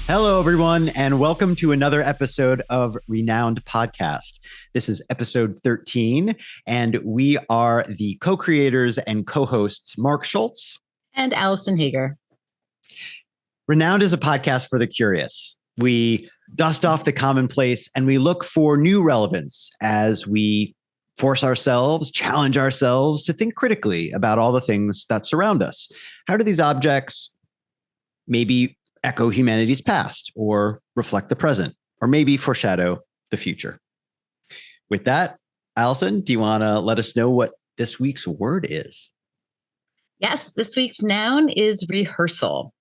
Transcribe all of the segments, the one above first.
Hello, everyone, and welcome to another episode of ReNouned Podcast. This is episode 13, and we are the co-creators and co-hosts, Mark Schulz and Alison Hager. ReNouned is a podcast for the curious. We dust off the commonplace and we look for new relevance as we force ourselves, challenge ourselves to think critically about all the things that surround us. How do these objects maybe echo humanity's past or reflect the present or maybe foreshadow the future? With that, Alison, do you want to let us know what this week's word is? Yes, this week's noun is rehearsal.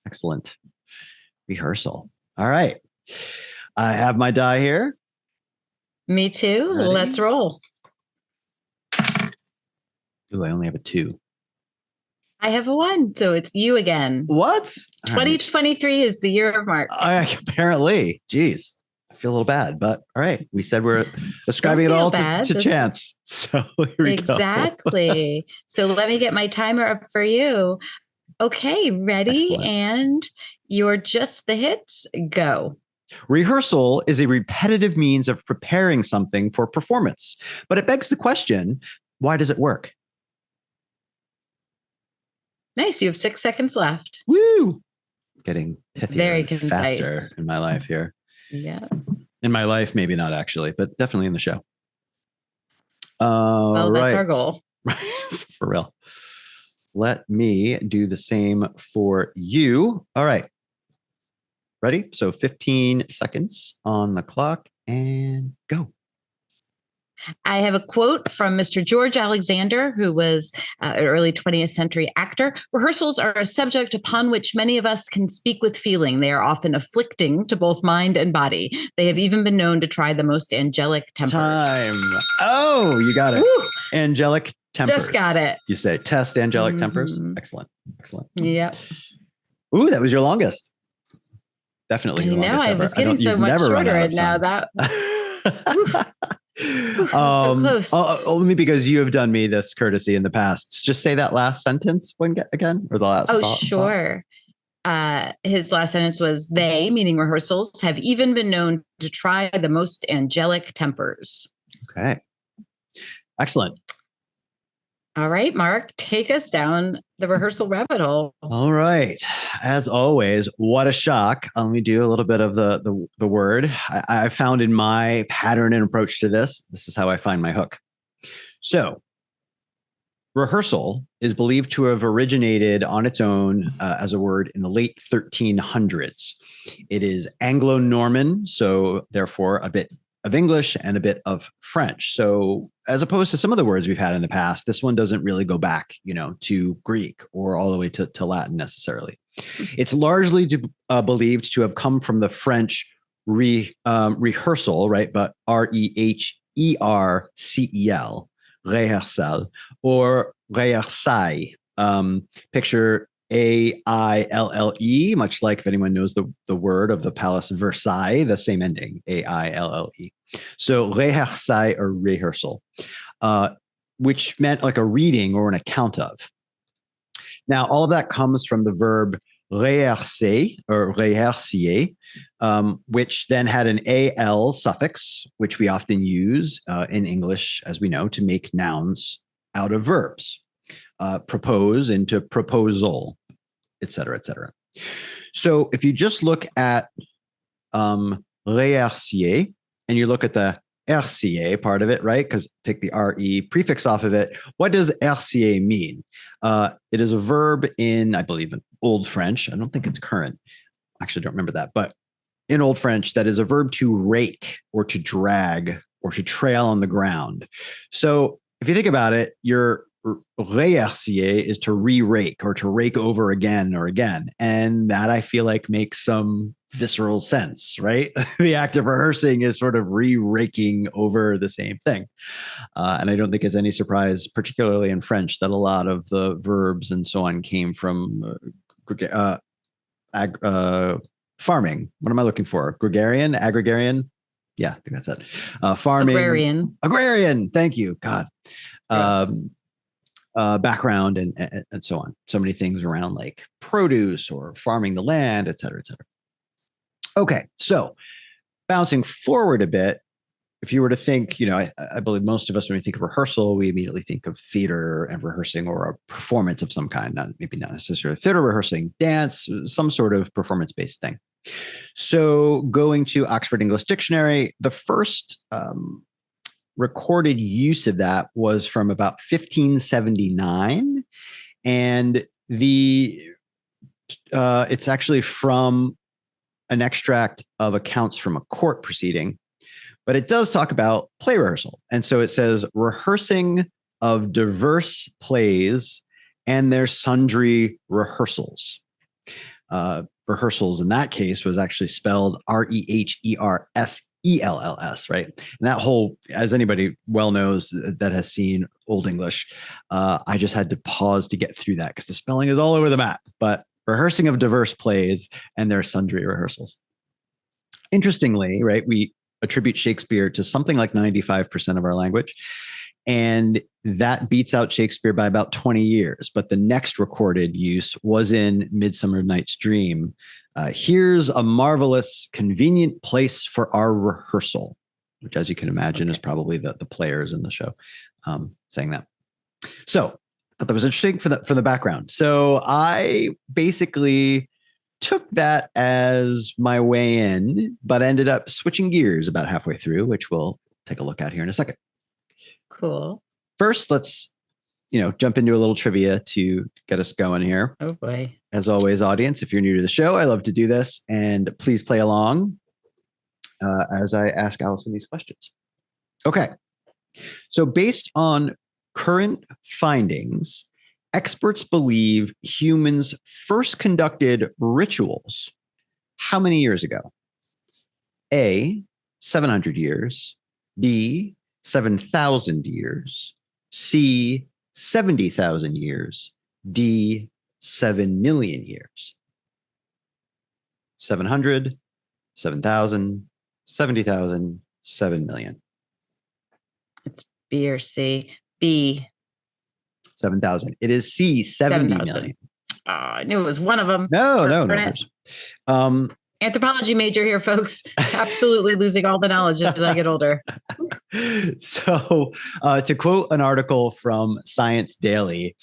Excellent. Rehearsal. All right. I have my die here. Me too. Ready? Let's roll. Ooh, I only have a 2. I have a 1, so it's you again. What? 2023 is the year of Mark. Apparently. Geez. I feel a little bad, but all right. We said we're ascribing it all to chance. So here we go. Exactly. So let me get my timer up for you. Okay, ready? Excellent. And you're just the hits. Go. Rehearsal is a repetitive means of preparing something for performance, but it begs the question, why does it work? Nice. You have 6 seconds left. Woo! Getting pithier, very faster in my life here. Yeah. In my life, maybe not actually, but definitely in the show. Well, that's right. our goal. For real. Let me do the same for you. All right. Ready? So 15 seconds on the clock and go. I have a quote from Mr. George Alexander, who was an early 20th century actor. Rehearsals are a subject upon which many of us can speak with feeling. They are often afflicting to both mind and body. They have even been known to try the most angelic tempers. Time. Oh, you got it. Woo! Angelic tempers. Just got it. You say test angelic tempers. Excellent. Excellent. Yep. Ooh, that was your longest. Definitely. Your longest I was getting so much shorter, and now that. So close. Only because you have done me this courtesy in the past. Just say that last sentence again, or the last. Sure. His last sentence was, they, meaning rehearsals, have even been known to try the most angelic tempers. Okay. Excellent. All right, Mark, take us down the rehearsal rabbit hole. All right. As always, what a shock. Let me do a little bit of the word. I found in my pattern and approach to this is how I find my hook. So rehearsal is believed to have originated on its own as a word in the late 1300s. It is Anglo-Norman, so therefore a bit of English and a bit of French. So as opposed to some of the words we've had in the past, this one doesn't really go back, to Greek or all the way to Latin necessarily. It's largely believed to have come from the French rehearsal, right? But REHERCEL, rehearsal, or rehearsai. Picture AILLE, much like if anyone knows the word of the Palace of Versailles, the same ending, AILLE. So rehearsai or rehearsal, which meant like a reading or an account of. Now, all of that comes from the verb rehearser or rehercier, which then had an AL suffix, which we often use in English, as we know, to make nouns out of verbs. Propose into proposal, et cetera, et cetera. So if you just look at rehercier and you look at the RCA part of it, right? Because take the RE prefix off of it. What does RCA mean? It is a verb in, I believe, in Old French. I don't think it's current. Actually, don't remember that. But in Old French, that is a verb to rake or to drag or to trail on the ground. So if you think about it, your rehercier is to re-rake or to rake over again or again. And that I feel like makes some visceral sense, right? The act of rehearsing is sort of re-raking over the same thing. And I don't think it's any surprise, particularly in French, that a lot of the verbs and so on came from farming. What am I looking for? Gregarian? Agrarian? Yeah, I think that's it. Farming. Agrarian. Thank you. God. Background and so on. So many things around like produce or farming the land, et cetera, et cetera. Okay, so bouncing forward a bit, if you were to think, I believe most of us, when we think of rehearsal, we immediately think of theater and rehearsing or a performance of some kind, maybe not necessarily theater, rehearsing, dance, some sort of performance-based thing. So going to Oxford English Dictionary, the first recorded use of that was from about 1579. And it's actually from an extract of accounts from a court proceeding, but it does talk about play rehearsal. And so it says rehearsing of diverse plays and their sundry rehearsals. Rehearsals in that case was actually spelled REHERSELLS, right? And that whole, as anybody well knows that has seen Old English, I just had to pause to get through that because the spelling is all over the map. But rehearsing of diverse plays and their sundry rehearsals. Interestingly, right, we attribute Shakespeare to something like 95% of our language. And that beats out Shakespeare by about 20 years. But the next recorded use was in Midsummer Night's Dream. Here's a marvelous, convenient place for our rehearsal, which, as you can imagine, is probably the players in the show saying that. So I thought that was interesting for the background. So I basically took that as my way in, but ended up switching gears about halfway through, which we'll take a look at here in a second. Cool. First, let's, jump into a little trivia to get us going here. Oh boy. As always, audience, if you're new to the show, I love to do this, and please play along as I ask Alison these questions. Okay. So based on current findings, experts believe humans first conducted rituals how many years ago? A, 700 years. B, 7,000 years. C, 70,000 years. D, 7 million years. 700, 7,000, 70,000, 7 million. It's B or C. B. 7,000. It is C, 70 million. Oh, I knew it was one of them. No. Anthropology major here, folks. Absolutely losing all the knowledge as I get older. So, to quote an article from Science Daily,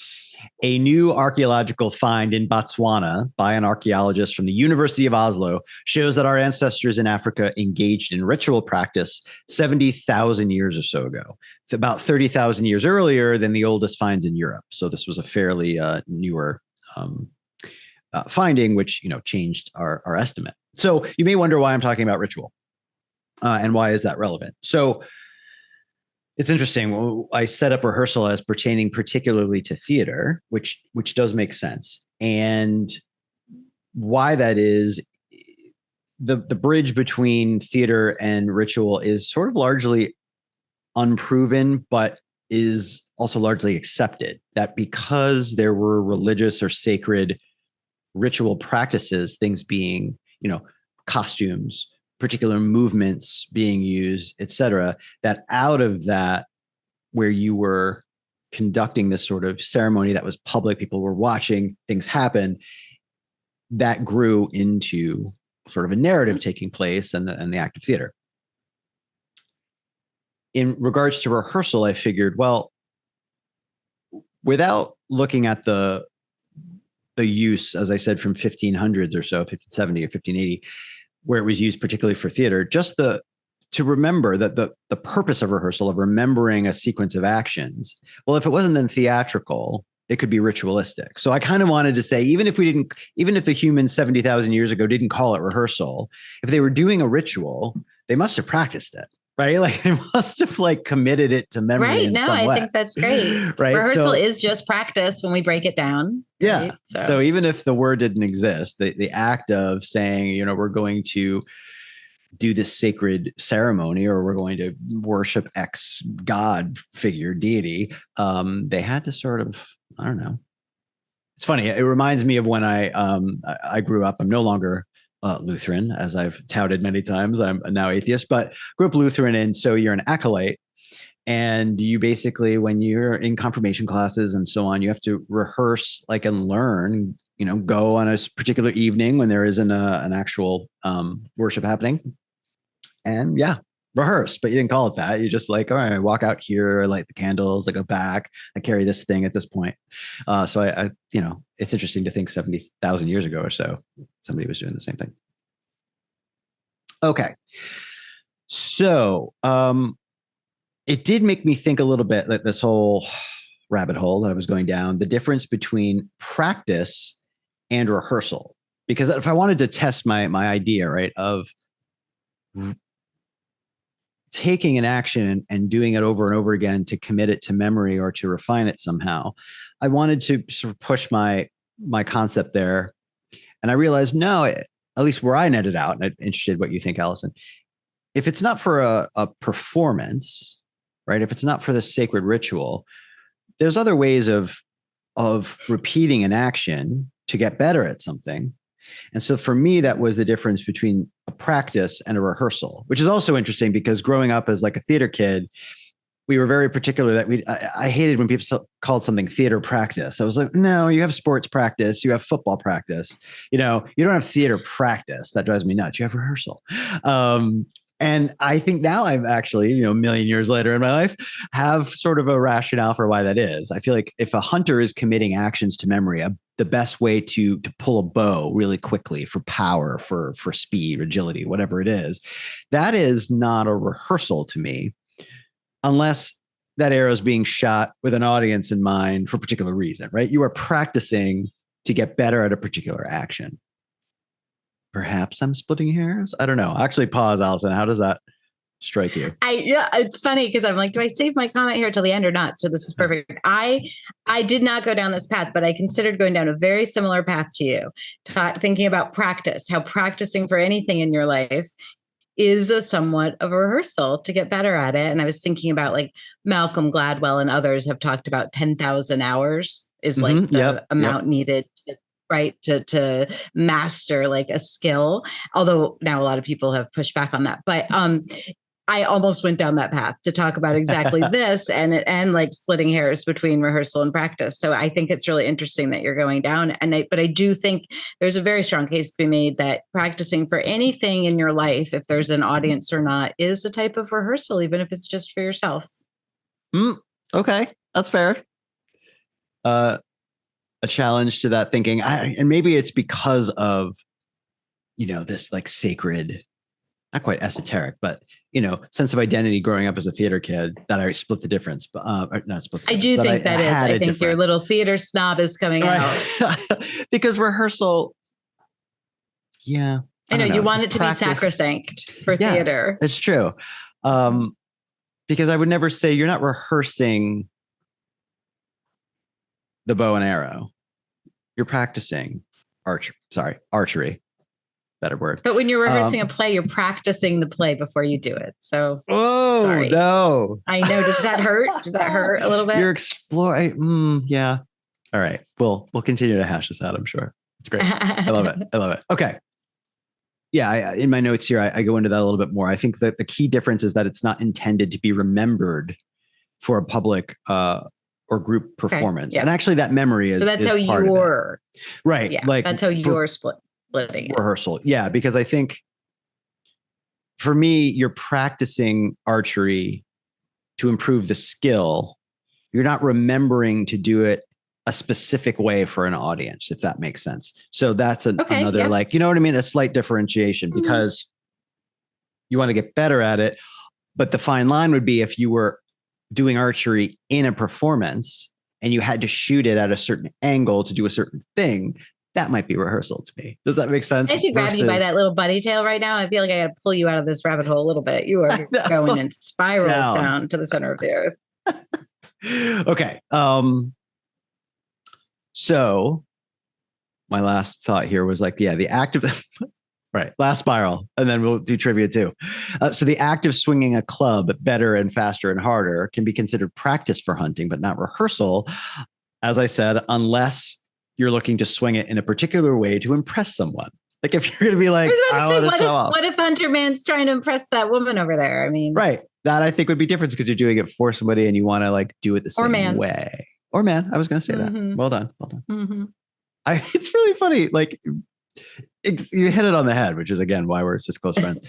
a new archaeological find in Botswana by an archaeologist from the University of Oslo shows that our ancestors in Africa engaged in ritual practice 70,000 years or so ago. It's about 30,000 years earlier than the oldest finds in Europe. So this was a fairly newer finding, which changed our estimate. So you may wonder why I'm talking about ritual and why is that relevant? So it's interesting. I set up rehearsal as pertaining particularly to theater, which does make sense. And why that is, the bridge between theater and ritual is sort of largely unproven, but is also largely accepted, that because there were religious or sacred ritual practices, things being, costumes, particular movements being used, etc., that out of that, where you were conducting this sort of ceremony that was public, people were watching things happen, that grew into sort of a narrative taking place and the act of theater. In regards to rehearsal, I figured, well, without looking at the use, as I said, from 1500s or so, 1570 or 1580, where it was used particularly for theater, just to remember that the purpose of rehearsal, of remembering a sequence of actions, well, if it wasn't then theatrical, it could be ritualistic. So I kind of wanted to say, even if the humans 70,000 years ago didn't call it rehearsal, if they were doing a ritual, they must have practiced it. Right? Like they must have committed it to memory. Right. In No, some way. I think that's great. Right. Rehearsal is just practice when we break it down. Yeah. Right? So even if the word didn't exist, the act of saying, we're going to do this sacred ceremony or we're going to worship X God figure, deity, they had to sort of, I don't know. It's funny. It reminds me of when I grew up. I'm no longer Lutheran, as I've touted many times. I'm now atheist, but grew up Lutheran. And so you're an acolyte. And you basically, when you're in confirmation classes and so on, you have to rehearse and learn, go on a particular evening when there isn't an actual worship happening, and rehearse. But you didn't call it that. You just like, all right, I walk out here, I light the candles, I go back, I carry this thing at this point. So I it's interesting to think 70,000 years ago or so, somebody was doing the same thing. Okay. So it did make me think a little bit, like this whole rabbit hole that I was going down, the difference between practice and rehearsal. Because if I wanted to test my idea, right, of taking an action and doing it over and over again to commit it to memory or to refine it somehow, I wanted to sort of push my concept there. And I realized, no, at least where I netted out, and I'm interested in what you think, Alison, if it's not for a performance, right, if it's not for the sacred ritual, there's other ways of repeating an action to get better at something. And so for me, that was the difference between a practice and a rehearsal, which is also interesting because growing up as like a theater kid, we were very particular that I hated when people called something theater practice. I was like, no, you have sports practice, you have football practice, you don't have theater practice. That drives me nuts. You have rehearsal. And I think now I've actually, a million years later in my life, have sort of a rationale for why that is. I feel like if a hunter is committing actions to memory, the best way to pull a bow really quickly for power, for speed, agility, whatever it is, that is not a rehearsal to me, unless that arrow is being shot with an audience in mind for a particular reason, right? You are practicing to get better at a particular action. Perhaps I'm splitting hairs. I don't know. Actually, pause, Alison. How does that strike you? It's funny because I'm like, do I save my comment here till the end or not? So this is perfect. I did not go down this path, but I considered going down a very similar path to you, thinking about practice, how practicing for anything in your life is a somewhat of a rehearsal to get better at it. And I was thinking about like Malcolm Gladwell and others have talked about 10,000 hours is like the amount needed to master like a skill. Although now a lot of people have pushed back on that, but I almost went down that path to talk about exactly this and like splitting hairs between rehearsal and practice. So I think it's really interesting that you're going down. But I do think there's a very strong case to be made that practicing for anything in your life, if there's an audience or not, is a type of rehearsal, even if it's just for yourself. Okay, that's fair. A challenge to that thinking. And maybe it's because of, this like sacred, not quite esoteric, but, sense of identity growing up as a theater kid that I split the difference, but not split. I do think that is. I think your little theater snob is coming out. Because rehearsal. Yeah. I know you want it to be sacrosanct for theater. It's true. Because I would never say you're not rehearsing the bow and arrow. You're practicing archery. Better word. But when you're rehearsing a play, you're practicing the play before you do it. So, sorry. No. I know. Does that hurt? Does that hurt a little bit? You're exploring. Yeah. All right. We'll continue to hash this out, I'm sure. It's great. I love it. Okay. Yeah. In my notes here, I go into that a little bit more. I think that the key difference is that it's not intended to be remembered for a public or group performance. And actually that memory is. So that's how you're. Right. Yeah. Like that's how you're splitting it. Rehearsal. Yeah. Because I think for me, you're practicing archery to improve the skill. You're not remembering to do it a specific way for an audience, if that makes sense. So that's another, like, you know what I mean? A slight differentiation because you want to get better at it. But the fine line would be if you were doing archery in a performance and you had to shoot it at a certain angle to do a certain thing, that might be rehearsal to me. Does that make sense? I should grab you by that little bunny tail right now. I feel like I got to pull you out of this rabbit hole a little bit. You are going in spirals down to the center of the earth. Okay. So my last thought here was like, the act of right. Last spiral. And then we'll do trivia too. So the act of swinging a club better and faster and harder can be considered practice for hunting, but not rehearsal. As I said, unless you're looking to swing it in a particular way to impress someone. Like if you're going to be like, what if Hunter Man's trying to impress that woman over there? I mean, right. That I think would be different because you're doing it for somebody and you want to like do it the same way. Or man, I was going to say that. Well done. It's really funny. Like you hit it on the head, which is again why we're such close friends.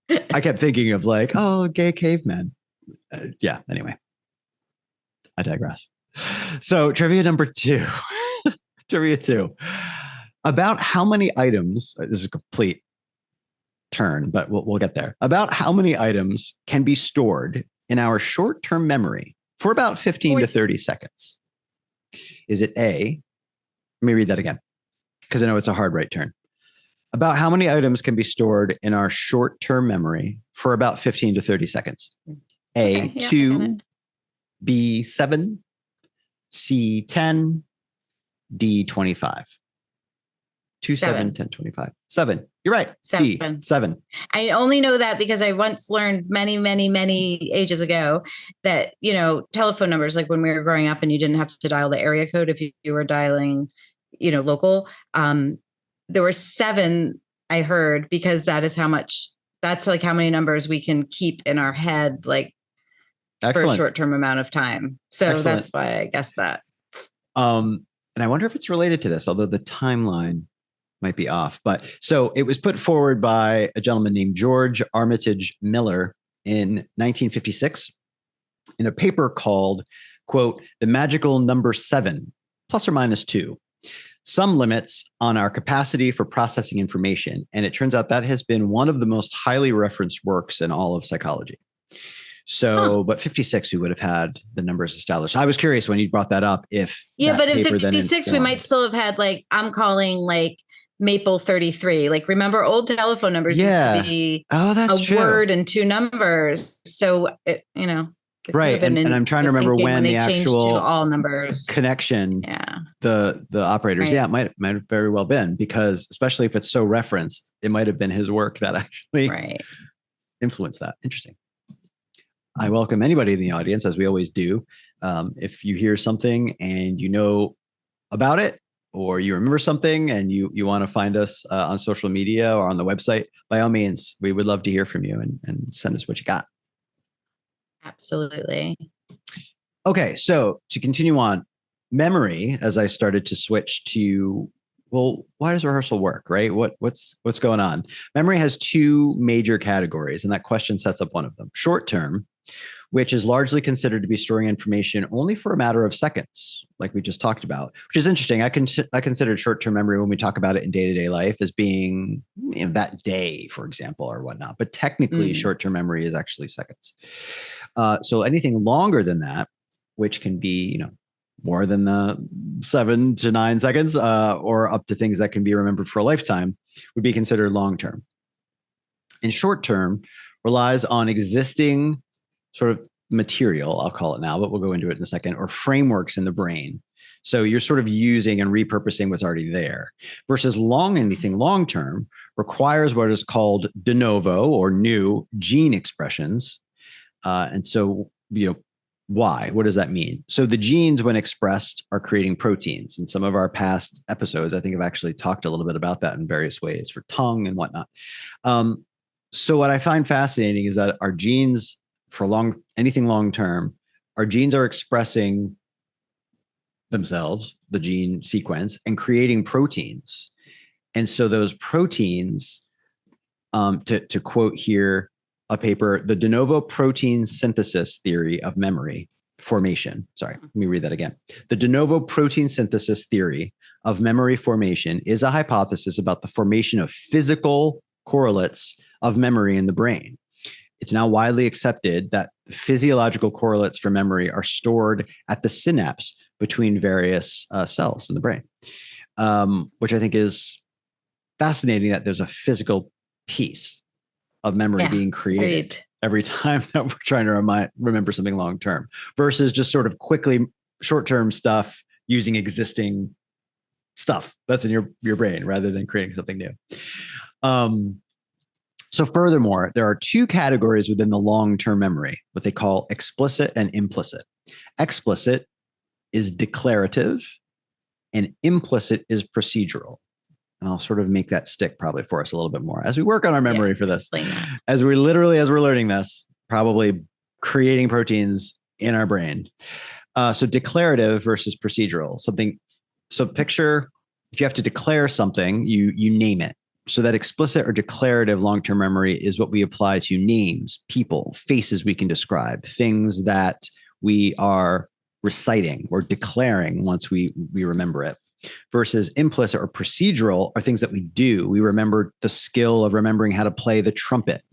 I kept thinking of like, oh, gay cavemen. Yeah. Anyway, I digress. So trivia number 2. Trivia 2. About how many items? This is a complete turn, but we'll get there. About how many items can be stored in our short-term memory for about 15 to 30 seconds? Is it A? Let me read that again, because I know it's a hard right turn. About how many items can be stored in our short-term memory for about 15 to 30 seconds? A, Okay, yeah, 2, B, 7, C, 10, D, 25. 2, 7, 10, 25. 7. You're right. 7. D, 7. I only know that because I once learned many, many, many ages ago that, telephone numbers, like when we were growing up and you didn't have to dial the area code if you were dialing, local. There were 7, I heard, because that's like how many numbers we can keep in our head, like Excellent. for a short-term amount of time. So Excellent. that's why I guess that. And I wonder if it's related to this, although the timeline might be off. But so it was put forward by a gentleman named George Armitage Miller in 1956 in a paper called, quote, "The Magical Number 7, plus or minus 2. Some limits on our capacity for processing information." And it turns out that has been one of the most highly referenced works in all of psychology. So, but 56, we would have had the numbers established. I was curious when you brought that up if. Yeah, but in 56, we might still have had like, I'm calling like Maple 33. Like, remember old telephone numbers used to be that's word and 2 numbers. So, right. And I'm trying to remember when the actual to all numbers connection, the operators, it might have very well been, because especially if it's so referenced, it might have been his work that actually influenced that. Interesting. I welcome anybody in the audience, as we always do. If you hear something and you know about it, or you remember something and you want to find us on social media or on the website, by all means, we would love to hear from you and send us what you got. Absolutely. Okay, so to continue on, memory, as I started to switch to, well, why does rehearsal work, right? What's going on? Memory has 2 major categories, and that question sets up one of them. Short term, which is largely considered to be storing information only for a matter of seconds, like we just talked about, which is interesting. I considered short-term memory when we talk about it in day-to-day life as being that day, for example, or whatnot. But technically, short-term memory is actually seconds. So anything longer than that, which can be, more than the 7 to 9 seconds, or up to things that can be remembered for a lifetime, would be considered long-term. And short-term relies on existing sort of material, I'll call it now, but we'll go into it in a second, or frameworks in the brain. So you're sort of using and repurposing what's already there. Versus anything long-term requires what is called de novo, or new, gene expressions. And so, why? What does that mean? So the genes, when expressed, are creating proteins. In some of our past episodes, I think I've actually talked a little bit about that in various ways for tongue and whatnot. So what I find fascinating is that our genes, for anything long-term, our genes are expressing themselves, the gene sequence, and creating proteins. And so those proteins, to quote here a paper, the de novo protein synthesis theory of memory formation. Sorry, let me read that again. The de novo protein synthesis theory of memory formation is a hypothesis about the formation of physical correlates of memory in the brain. It's now widely accepted that physiological correlates for memory are stored at the synapse between various cells in the brain, which I think is fascinating, that there's a physical piece of memory being created every time that we're trying to remember something long-term, versus just sort of quickly short-term stuff using existing stuff that's in your brain rather than creating something new. So furthermore, there are 2 categories within the long-term memory, what they call explicit and implicit. Explicit is declarative and implicit is procedural. And I'll sort of make that stick probably for us a little bit more as we work on our memory for this. As we're learning this, probably creating proteins in our brain. So declarative versus procedural, so picture if you have to declare something, you name it. So that explicit or declarative long-term memory is what we apply to names, people, faces we can describe, things that we are reciting or declaring once we remember it. Versus implicit or procedural are things that we do. We remember the skill of remembering how to play the trumpet,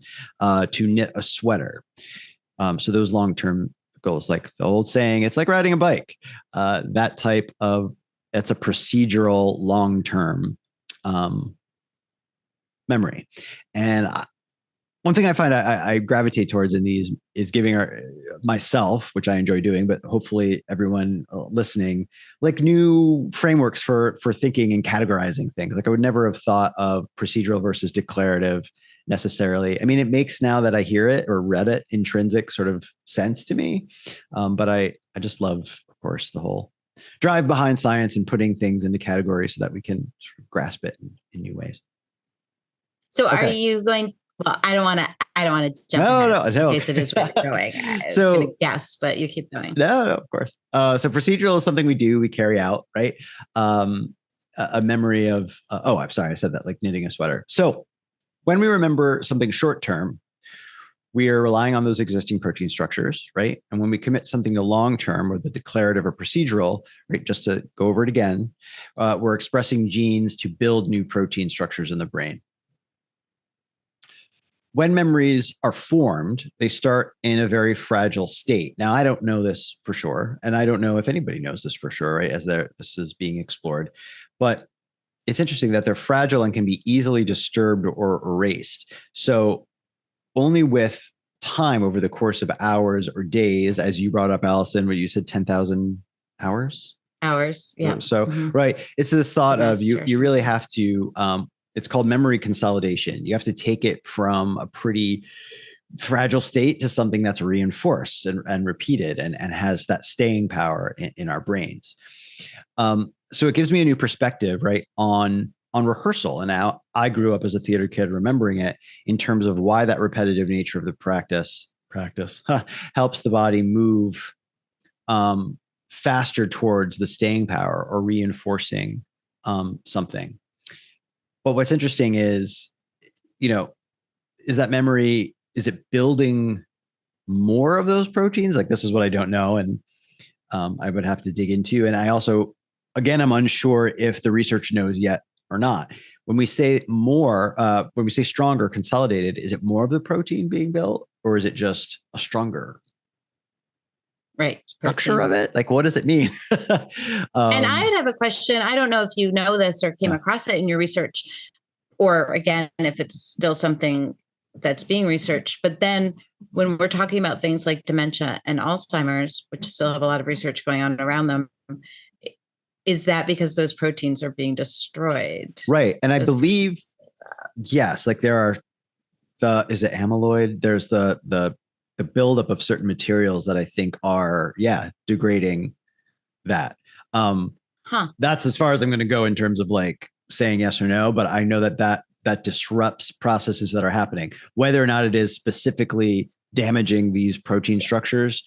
to knit a sweater. So those long-term goals, like the old saying, it's like riding a bike. That type of, that's a procedural long-term memory. And one thing I find I gravitate towards in these is giving myself, which I enjoy doing, but hopefully everyone listening, like new frameworks for thinking and categorizing things. Like I would never have thought of procedural versus declarative necessarily. I mean, it makes, now that I hear it or read it, intrinsic sort of sense to me. But I just love, of course, the whole drive behind science and putting things into categories so that we can sort of grasp it in new ways. So are you going? Well, I don't want to jump ahead in case it is where you're going. I was going to guess, but you keep going. No, of course. So procedural is something we do, we carry out, right? A memory of, I'm sorry, I said that, like knitting a sweater. So when we remember something short term, we are relying on those existing protein structures, right? And when we commit something to long term, or the declarative or procedural, right, just to go over it again, we're expressing genes to build new protein structures in the brain. When memories are formed, they start in a very fragile state. Now, I don't know this for sure, and I don't know if anybody knows this for sure, right, as this is being explored. But it's interesting that they're fragile and can be easily disturbed or erased. So only with time over the course of hours or days, as you brought up, Alison, where you said 10,000 hours? Hours, yeah. So, right. It's this thought of you really have to, it's called memory consolidation. You have to take it from a pretty fragile state to something that's reinforced and repeated and has that staying power in our brains. So it gives me a new perspective, right, on rehearsal. And now I grew up as a theater kid remembering it in terms of why that repetitive nature of the practice helps the body move faster towards the staying power or reinforcing something. But what's interesting is, is that memory, is it building more of those proteins? Like, this is what I don't know. And I would have to dig into. And I also, again, I'm unsure if the research knows yet or not. When we say more, when we say stronger, consolidated, is it more of the protein being built, or is it just a stronger structure of it? Like, what does it mean? And I'd have a question. I don't know if you know this or came across it in your research, or again, if it's still something that's being researched. But then when we're talking about things like dementia and Alzheimer's, which still have a lot of research going on around them, is that because those proteins are being destroyed? Right. And I believe, yes, like there are is it amyloid? There's the buildup of certain materials that I think are, degrading that. That's as far as I'm going to go in terms of like saying yes or no, but I know that disrupts processes that are happening. Whether or not it is specifically damaging these protein structures,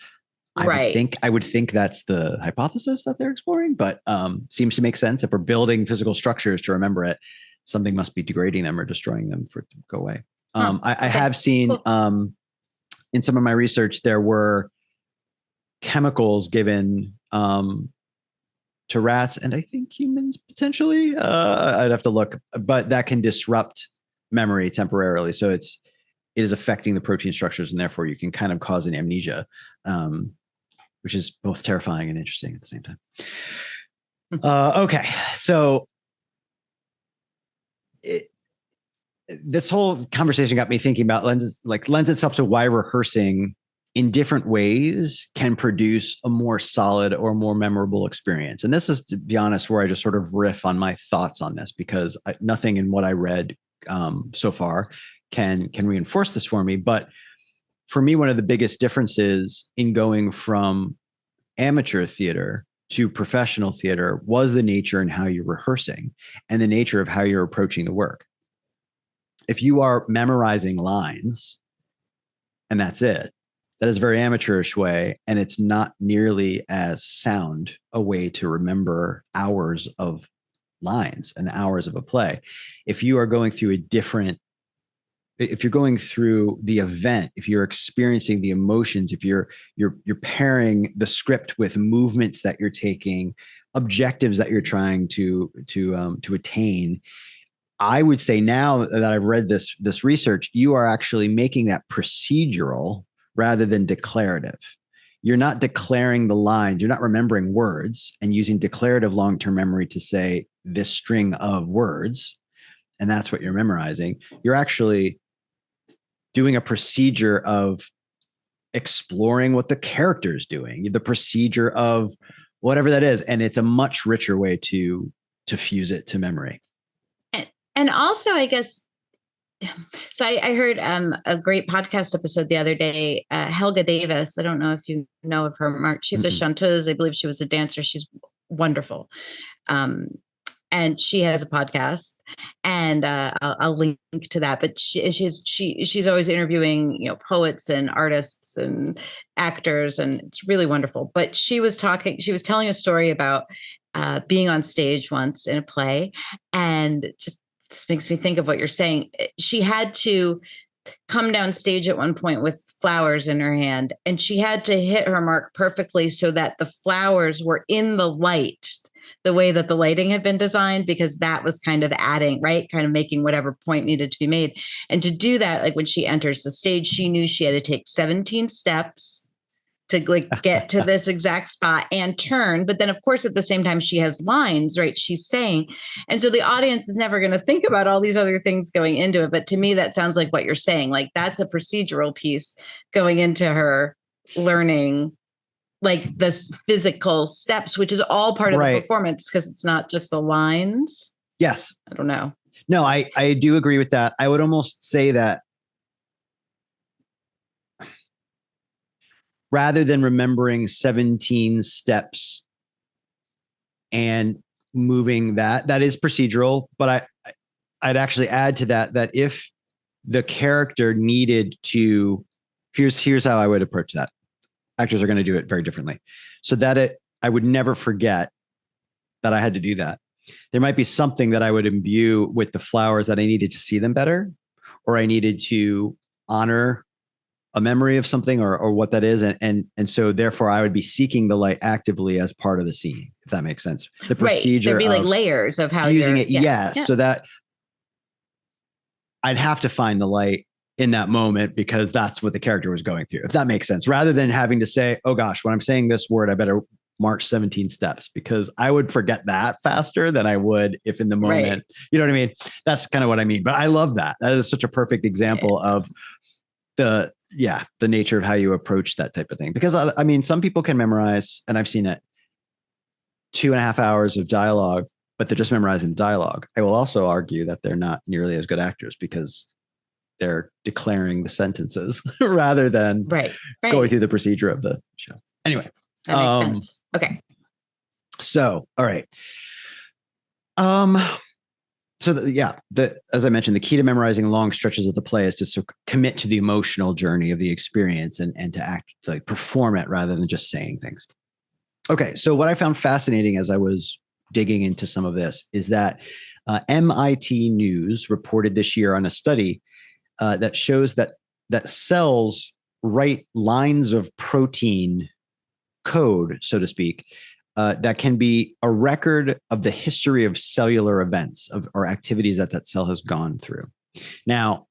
I would think that's the hypothesis that they're exploring, but seems to make sense. If we're building physical structures to remember it, something must be degrading them or destroying them for it to go away. I have seen in some of my research, there were chemicals given to rats and I think humans potentially. I'd have to look, but that can disrupt memory temporarily. So it is affecting the protein structures, and therefore you can kind of cause an amnesia, which is both terrifying and interesting at the same time. Okay, so this whole conversation got me thinking about lends itself to why rehearsing in different ways can produce a more solid or more memorable experience. And this is, to be honest, where I just sort of riff on my thoughts on this, because nothing in what I read so far can reinforce this for me. But for me, one of the biggest differences in going from amateur theater to professional theater was the nature and how you're rehearsing and the nature of how you're approaching the work. If you are memorizing lines and that's it, that is a very amateurish way, and it's not nearly as sound a way to remember hours of lines and hours of a play. If you are going through if you're going through the event, if you're experiencing the emotions, if you're pairing the script with movements that you're taking, objectives that you're trying to attain, I would say now that I've read this research, you are actually making that procedural rather than declarative. You're not declaring the lines. You're not remembering words and using declarative long-term memory to say this string of words, and that's what you're memorizing. You're actually doing a procedure of exploring what the character is doing, the procedure of whatever that is, and it's a much richer way to fuse it to memory. And also, I guess, so I heard a great podcast episode the other day. Helga Davis, I don't know if you know of her, Mark. She's a chanteuse. I believe she was a dancer. She's wonderful. And she has a podcast, and I'll link to that. But she's always interviewing, poets and artists and actors, and it's really wonderful. But she was telling a story about being on stage once in a play, and just this makes me think of what you're saying. She had to come down stage at one point with flowers in her hand, and she had to hit her mark perfectly so that the flowers were in the light, the way that the lighting had been designed, because that was kind of adding, right? Kind of making whatever point needed to be made. And to do that, like when she enters the stage, she knew she had to take 17 steps to get to this exact spot and turn. But then, of course, at the same time, she has lines, right? She's saying. And so the audience is never going to think about all these other things going into it. But to me, that sounds like what you're saying. Like that's a procedural piece going into her learning, like this physical steps, which is all part of the performance, because it's not just the lines. Yes. I don't know. No, I do agree with that. I would almost say that rather than remembering 17 steps and moving that is procedural, but I'd actually add to that if the character needed to, here's how I would approach that. Actors are going to do it very differently. So that I would never forget that I had to do that. There might be something that I would imbue with the flowers that I needed to see them better, or I needed to honor a memory of something or what that is. And so therefore I would be seeking the light actively as part of the scene, if that makes sense. The procedure. There'd be like layers of how using it. Yes. Yeah. So that I'd have to find the light in that moment because that's what the character was going through, if that makes sense, rather than having to say, oh gosh, when I'm saying this word, I better march 17 steps, because I would forget that faster than I would if in the moment, you know what I mean? That's kind of what I mean. But I love that. That is such a perfect example of the nature of how you approach that type of thing. Because I mean, some people can memorize, and I've seen it, 2.5 hours of dialogue, but they're just memorizing the dialogue. I will also argue that they're not nearly as good actors because they're declaring the sentences rather than going through the procedure of the show. Anyway. That makes sense. Okay. So, all right. As I mentioned, the key to memorizing long stretches of the play is to commit to the emotional journey of the experience and to act, to like perform it rather than just saying things. Okay. So what I found fascinating as I was digging into some of this is that MIT News reported this year on a study that shows that cells write lines of protein code, so to speak, that can be a record of the history of cellular events or activities that cell has gone through. Now,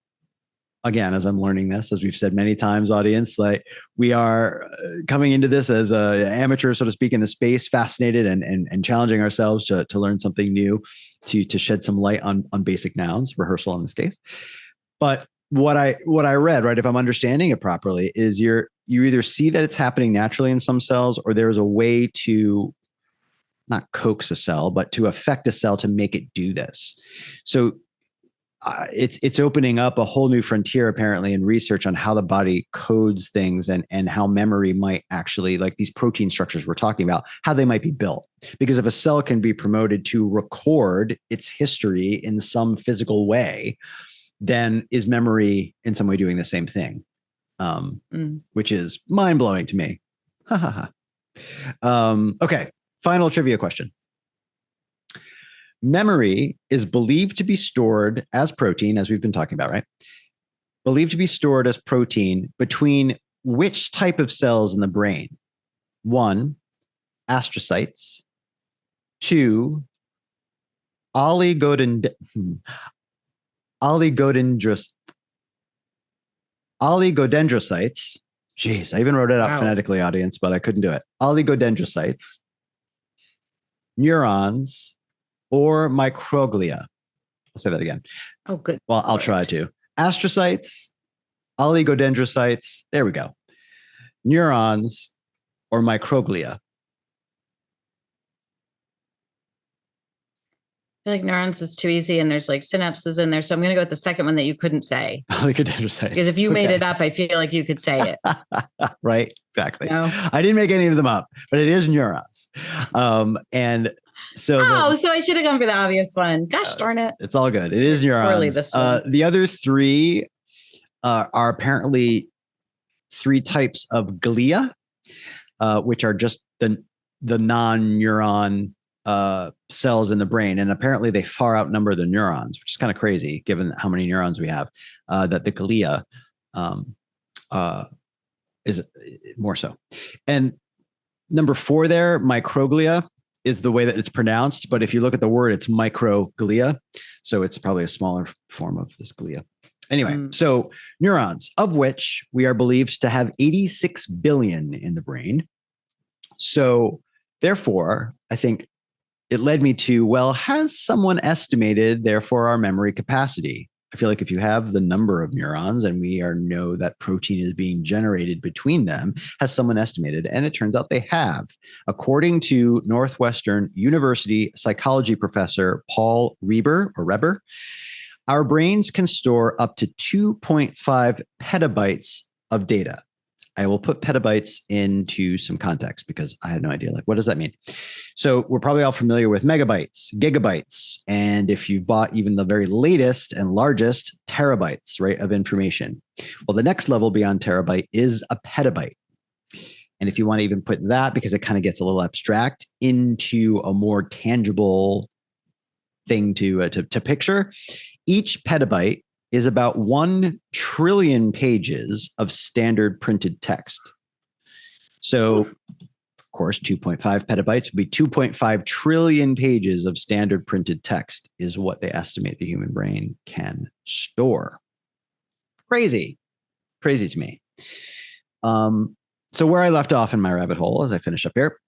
again, as I'm learning this, as we've said many times, audience, like we are coming into this as an amateur, so to speak, in the space, fascinated and challenging ourselves to learn something new, to shed some light on basic nouns, rehearsal in this case. But what I read, right, if I'm understanding it properly, is you either see that it's happening naturally in some cells, or there's a way to not coax a cell, but to affect a cell to make it do this. So it's opening up a whole new frontier, apparently, in research on how the body codes things and how memory might actually, like these protein structures we're talking about, how they might be built. Because if a cell can be promoted to record its history in some physical way, then is memory in some way doing the same thing, which is mind-blowing to me. Okay, final trivia question. Memory is believed to be stored as protein, as we've been talking about, right? Believed to be stored as protein between which type of cells in the brain? 1, astrocytes. 2, oligodendrocytes. Jeez, I even wrote it out phonetically, audience, but I couldn't do it. Oligodendrocytes, neurons, or microglia. I'll say that again. Oh, good. Well, I'll try to. Astrocytes, oligodendrocytes, there we go. Neurons, or microglia. I feel like neurons is too easy and there's like synapses in there. So I'm going to go with the second one that you couldn't say. Oligodendrocytes. Because if you made it up, I feel like you could say it. Right, exactly. No? I didn't make any of them up, but it is neurons. And so so I should have gone for the obvious one. Gosh darn it. It's all good. It is neurons. This one. The other 3 are apparently 3 types of glia, which are just the non-neuron cells in the brain. And apparently they far outnumber the neurons, which is kind of crazy given how many neurons we have, that the glia is more so. And number 4 there, microglia, is the way that it's pronounced. But if you look at the word, it's microglia. So it's probably a smaller form of this glia. Anyway, so neurons, of which we are believed to have 86 billion in the brain. So therefore, I think it led me to, well, has someone estimated, therefore, our memory capacity? I feel like if you have the number of neurons and we know that protein is being generated between them, has someone estimated? And it turns out they have. According to Northwestern University psychology professor Paul Reber, our brains can store up to 2.5 petabytes of data. I will put petabytes into some context because I had no idea. Like, what does that mean? So we're probably all familiar with megabytes, gigabytes, and if you bought even the very latest and largest, terabytes, right, of information. Well, the next level beyond terabyte is a petabyte. And if you want to even put that, because it kind of gets a little abstract, into a more tangible thing to picture, each petabyte is about 1 trillion pages of standard printed text. So, of course, 2.5 petabytes would be 2.5 trillion pages of standard printed text is what they estimate the human brain can store. Crazy to me. So where I left off in my rabbit hole as I finish up here,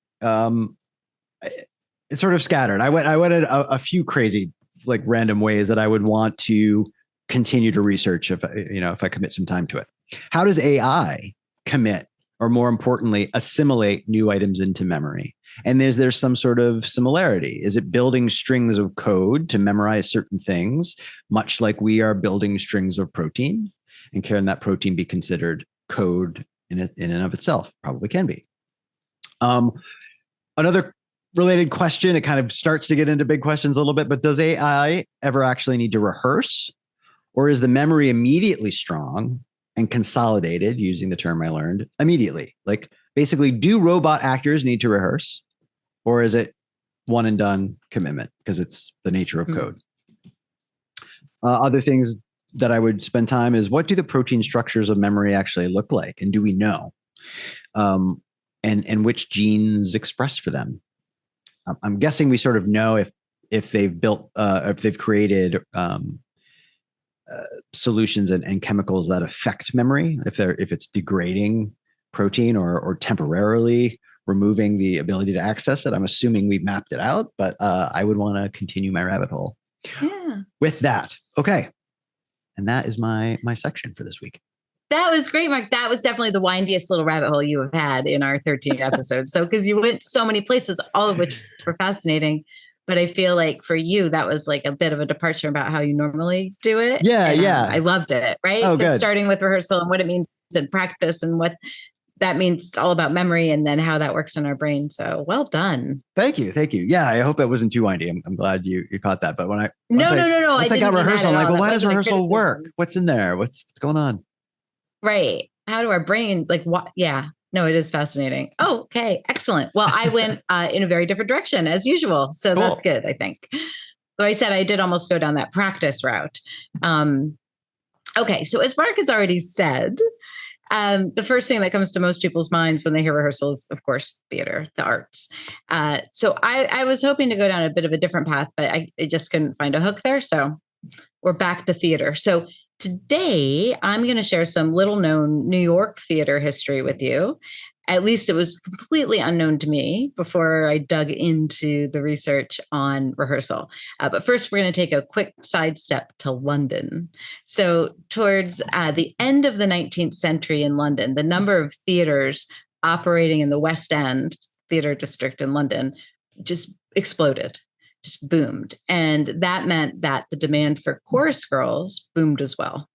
it's sort of scattered. I went at a few crazy, like random ways that I would want to continue to research if I commit some time to it. How does AI commit, or more importantly, assimilate new items into memory? And is there some sort of similarity? Is it building strings of code to memorize certain things, much like we are building strings of protein? And can that protein be considered code in and of itself? Probably can be. Another related question, it kind of starts to get into big questions a little bit, but does AI ever actually need to rehearse? Or is the memory immediately strong and consolidated, using the term I learned, immediately? Like, basically, do robot actors need to rehearse? Or is it one and done commitment because it's the nature of code? Other things that I would spend time is, what do the protein structures of memory actually look like? And do we know? And which genes express for them? I'm guessing we sort of know if they've built, if they've created solutions and chemicals that affect memory, if it's degrading protein or temporarily removing the ability to access it. I'm assuming we've mapped it out, but I would want to continue my rabbit hole with that. Okay. And that is my section for this week. That was great, Mark. That was definitely the windiest little rabbit hole you have had in our 13 episodes. So, because you went so many places, all of which were fascinating. But I feel like for you, that was like a bit of a departure about how you normally do it. Yeah, and, yeah. I loved it, right? Oh, good. Starting with rehearsal and what it means in practice and what that means. It's all about memory and then how that works in our brain. So well done. Thank you. Yeah, I hope that wasn't too windy. I'm glad you caught that. But when I I got rehearsal, I'm like, well, why does rehearsal work? What's in there? What's going on? Right. How do our brain, like, what? Yeah. No, it is fascinating. Oh, okay. Excellent. Well, I went in a very different direction as usual. So That's good, I think. Though I said I did almost go down that practice route. Okay, so as Mark has already said, the first thing that comes to most people's minds when they hear rehearsal is, of course, theater, the arts. So I was hoping to go down a bit of a different path, but I just couldn't find a hook there. So we're back to theater. So today I'm going to share some little known New York theater history with you. At least it was completely unknown to me before I dug into the research on rehearsal. But first, we're going to take a quick sidestep to London. So towards the end of the 19th century in London, the number of theaters operating in the West End theater district in London just exploded, just boomed. And that meant that the demand for chorus girls boomed as well.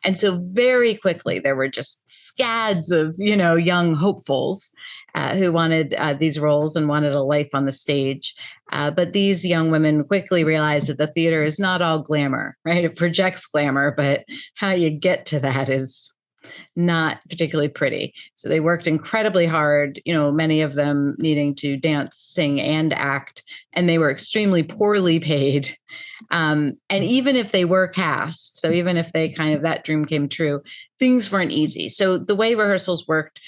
And so very quickly, there were just scads of, young hopefuls who wanted these roles and wanted a life on the stage. But these young women quickly realized that the theater is not all glamour, right? It projects glamour, but how you get to that is not particularly pretty. So they worked incredibly hard, many of them needing to dance, sing, and act, and they were extremely poorly paid. And even if they were cast, so even if they that dream came true, things weren't easy. So the way rehearsals worked,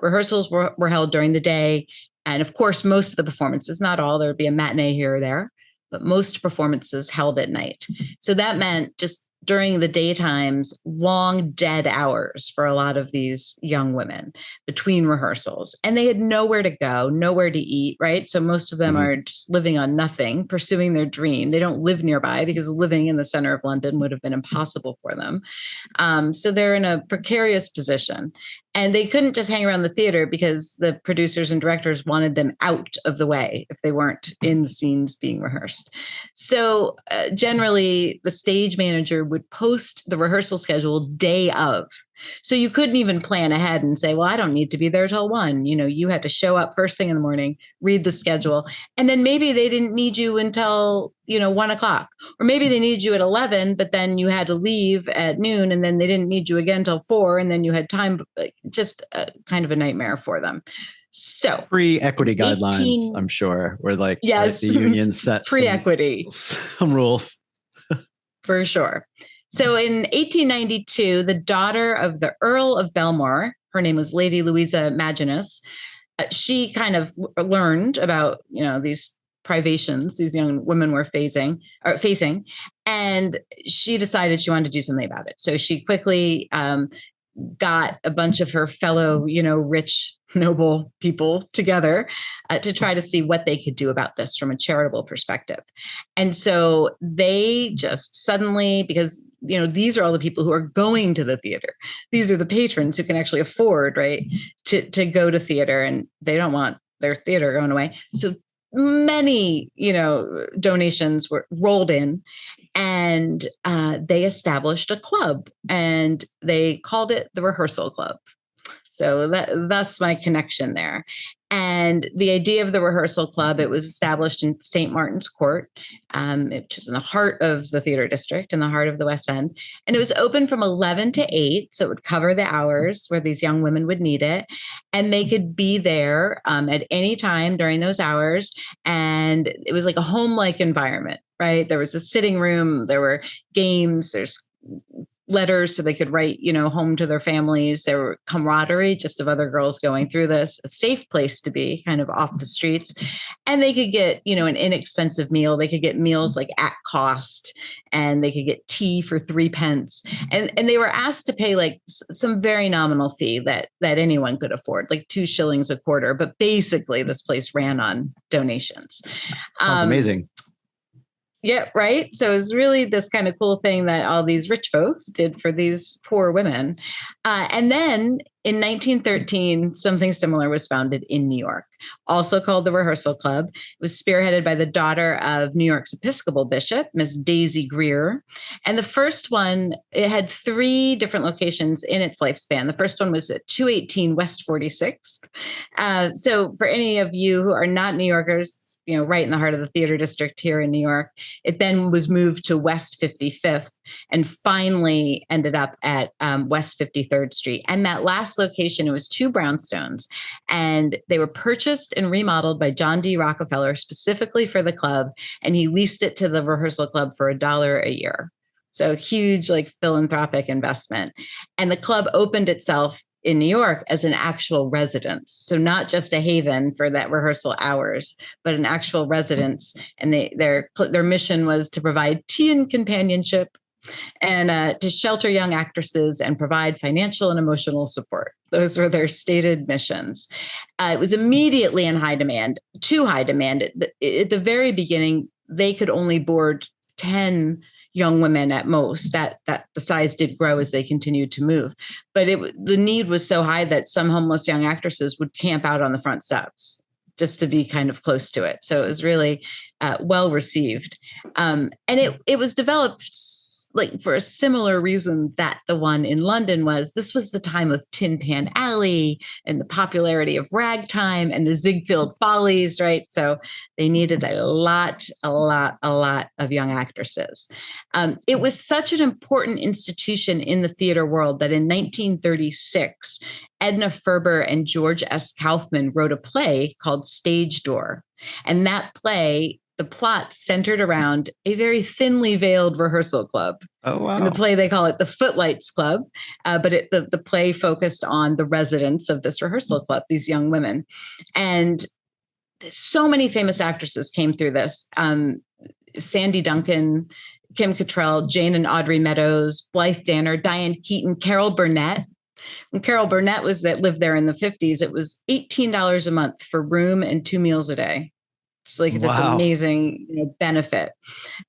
rehearsals were held during the day. And of course, most of the performances, not all, there would be a matinee here or there, but most performances held at night. So that meant just during the daytimes, long dead hours for a lot of these young women between rehearsals. And they had nowhere to go, nowhere to eat, right? So most of them are just living on nothing, pursuing their dream. They don't live nearby because living in the center of London would have been impossible for them. So they're in a precarious position. And they couldn't just hang around the theater because the producers and directors wanted them out of the way if they weren't in the scenes being rehearsed. So generally, the stage manager would post the rehearsal schedule day of. So you couldn't even plan ahead and say, well, I don't need to be there till 1. You had to show up first thing in the morning, read the schedule, and then maybe they didn't need you until 1 o'clock, or maybe they needed you at 11, but then you had to leave at noon, and then they didn't need you again till 4, and then you had time. Just kind of a nightmare for them. So pre-equity guidelines, I'm sure, were yes, the union set pre-equity some rules for sure. So in 1892, the daughter of the Earl of Belmore, her name was Lady Louisa Maginnis, she kind of learned about, these privations these young women were facing, and she decided she wanted to do something about it. So she quickly got a bunch of her fellow, rich, noble people together to try to see what they could do about this from a charitable perspective. And so they just suddenly, because, these are all the people who are going to the theater. These are the patrons who can actually afford, right, to go to theater, and they don't want their theater going away. So many, donations were rolled in, and they established a club, and they called it the Rehearsal Club. So that's my connection there. And the idea of the Rehearsal Club, it was established in St. Martin's Court, which is in the heart of the theater district, in the heart of the West End. And it was open from 11 to 8. So it would cover the hours where these young women would need it. And they could be there at any time during those hours. And it was like a home-like environment, right? There was a sitting room, there were games, there's letters so they could write, home to their families. There were camaraderie just of other girls going through this, a safe place to be, kind of off the streets. And they could get, an inexpensive meal. They could get meals at cost, and they could get tea for 3 pence. And they were asked to pay some very nominal fee that anyone could afford, 2 shillings a quarter. But basically this place ran on donations. Sounds amazing. Yeah, right. So it was really this kind of cool thing that all these rich folks did for these poor women. And then in 1913, something similar was founded in New York, also called the Rehearsal Club. It was spearheaded by the daughter of New York's Episcopal bishop, Miss Daisy Greer. And the first one, it had 3 different locations in its lifespan. The first one was at 218 West 46th. So for any of you who are not New Yorkers, right in the heart of the theater district here in New York, it then was moved to West 55th. and finally ended up at West 53rd Street. And that last location, it was 2 brownstones, and they were purchased and remodeled by John D. Rockefeller specifically for the club. And he leased it to the rehearsal club for $1 a year. So huge, like, philanthropic investment. And the club opened itself in New York as an actual residence. So not just a haven for that rehearsal hours, but an actual residence. And their mission was to provide tea and companionship, and to shelter young actresses and provide financial and emotional support. Those were their stated missions. It was immediately in high demand, too high demand. At the very beginning, they could only board 10 young women at most. That the size did grow as they continued to move, but the need was so high that some homeless young actresses would camp out on the front steps just to be kind of close to it. So it was really well received, and it was developed like for a similar reason that the one in London was. This was the time of Tin Pan Alley and the popularity of ragtime and the Ziegfeld Follies, right? So they needed a lot of young actresses. It was such an important institution in the theater world that in 1936, Edna Ferber and George S. Kaufman wrote a play called Stage Door. And that play, the plot centered around a very thinly veiled rehearsal club. Oh, wow. In the play, they call it the Footlights Club, but the play focused on the residents of this rehearsal club, these young women. And so many famous actresses came through this. Sandy Duncan, Kim Cattrall, Jane and Audrey Meadows, Blythe Danner, Diane Keaton, Carol Burnett. When Carol Burnett lived there in the 50s, it was $18 a month for room and 2 meals a day. It's like this amazing benefit.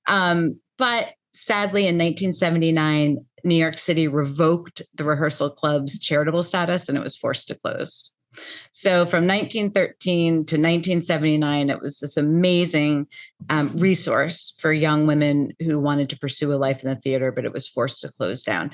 But sadly, in 1979, New York City revoked the rehearsal club's charitable status, and it was forced to close. So from 1913 to 1979, it was this amazing resource for young women who wanted to pursue a life in the theater, but it was forced to close down.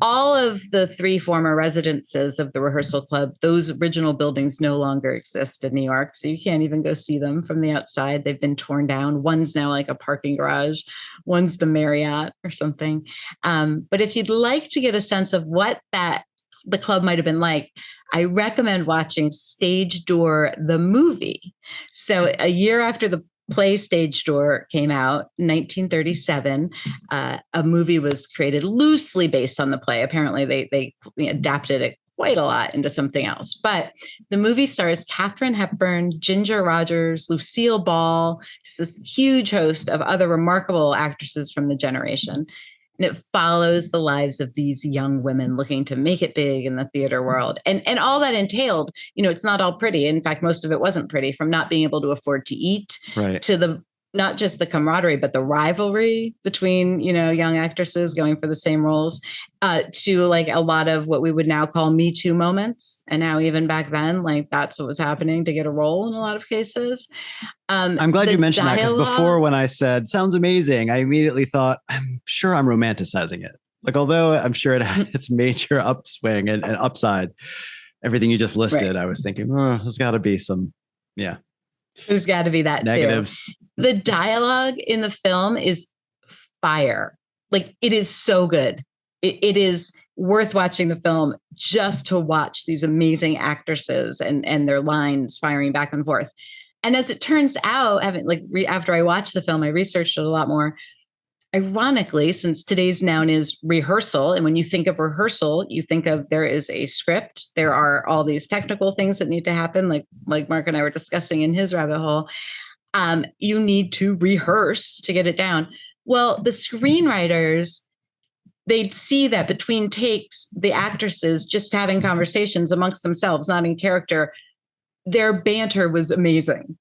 All of the 3 former residences of the rehearsal club, those original buildings no longer exist in New York. So you can't even go see them from the outside. They've been torn down. One's now like a parking garage. One's the Marriott or something. But if you'd like to get a sense of what the club might have been like, I recommend watching Stage Door, the movie. So a year after the play Stage Door came out, 1937, a movie was created loosely based on the play. Apparently they adapted it quite a lot into something else. But the movie stars Katharine Hepburn, Ginger Rogers, Lucille Ball, just this huge host of other remarkable actresses from the generation. And it follows the lives of these young women looking to make it big in the theater world. And all that entailed, it's not all pretty. In fact, most of it wasn't pretty, from not being able to afford to eat to not just the camaraderie, but the rivalry between, young actresses going for the same roles, to like a lot of what we would now call Me Too moments. And now even back then, like that's what was happening to get a role in a lot of cases. I'm glad you mentioned that, because before, when I said sounds amazing, I immediately thought, I'm sure I'm romanticizing it. Like, although I'm sure it had its major upswing and upside, everything you just listed, I was thinking, there's got to be some, there's got to be that negatives. Too. The dialogue in the film is fire. Like, it is so good. It is worth watching the film just to watch these amazing actresses and their lines firing back and forth. And as it turns out, after I watched the film, I researched it a lot more. Ironically, since today's noun is rehearsal, and when you think of rehearsal, you think of there is a script, there are all these technical things that need to happen, like Mark and I were discussing in his rabbit hole. You need to rehearse to get it down. Well, the screenwriters, they'd see that between takes, the actresses just having conversations amongst themselves, not in character, their banter was amazing,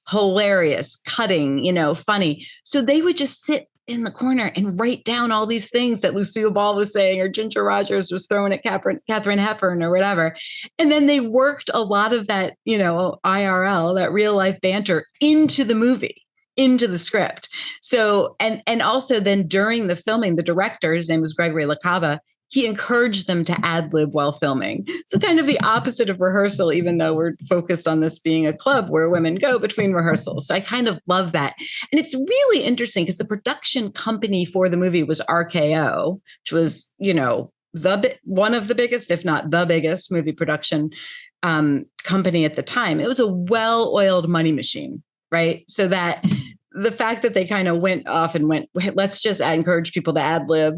hilarious, cutting, funny. So they would just sit in the corner and write down all these things that Lucille Ball was saying, or Ginger Rogers was throwing at Katharine Hepburn or whatever. And then they worked a lot of that, IRL, that real life banter, into the movie, into the script. So, and also then during the filming, the director, his name was Gregory LaCava, he encouraged them to ad lib while filming. So kind of the opposite of rehearsal, even though we're focused on this being a club where women go between rehearsals. So I kind of love that. And it's really interesting because the production company for the movie was RKO, which was, one of the biggest, if not the biggest movie production company at the time. It was a well-oiled money machine, right? So that the fact that they kind of went off and went, let's just encourage people to ad lib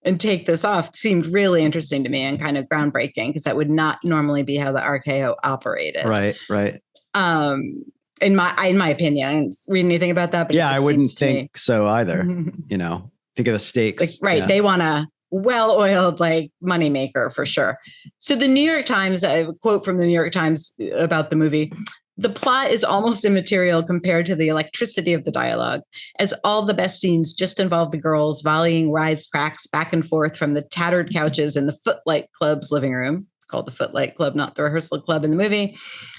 and take this off seemed really interesting to me and kind of groundbreaking, because that would not normally be how the RKO operated. Right. In my opinion, I didn't read anything about that, but yeah, I wouldn't think so either. Think of the stakes. They want a well-oiled moneymaker for sure. So the New York Times, I have a quote from the New York Times about the movie. The plot is almost immaterial compared to the electricity of the dialogue, as all the best scenes just involve the girls volleying wisecracks back and forth from the tattered couches in the Footlight Club's living room, called the Footlight Club, not the Rehearsal Club in the movie.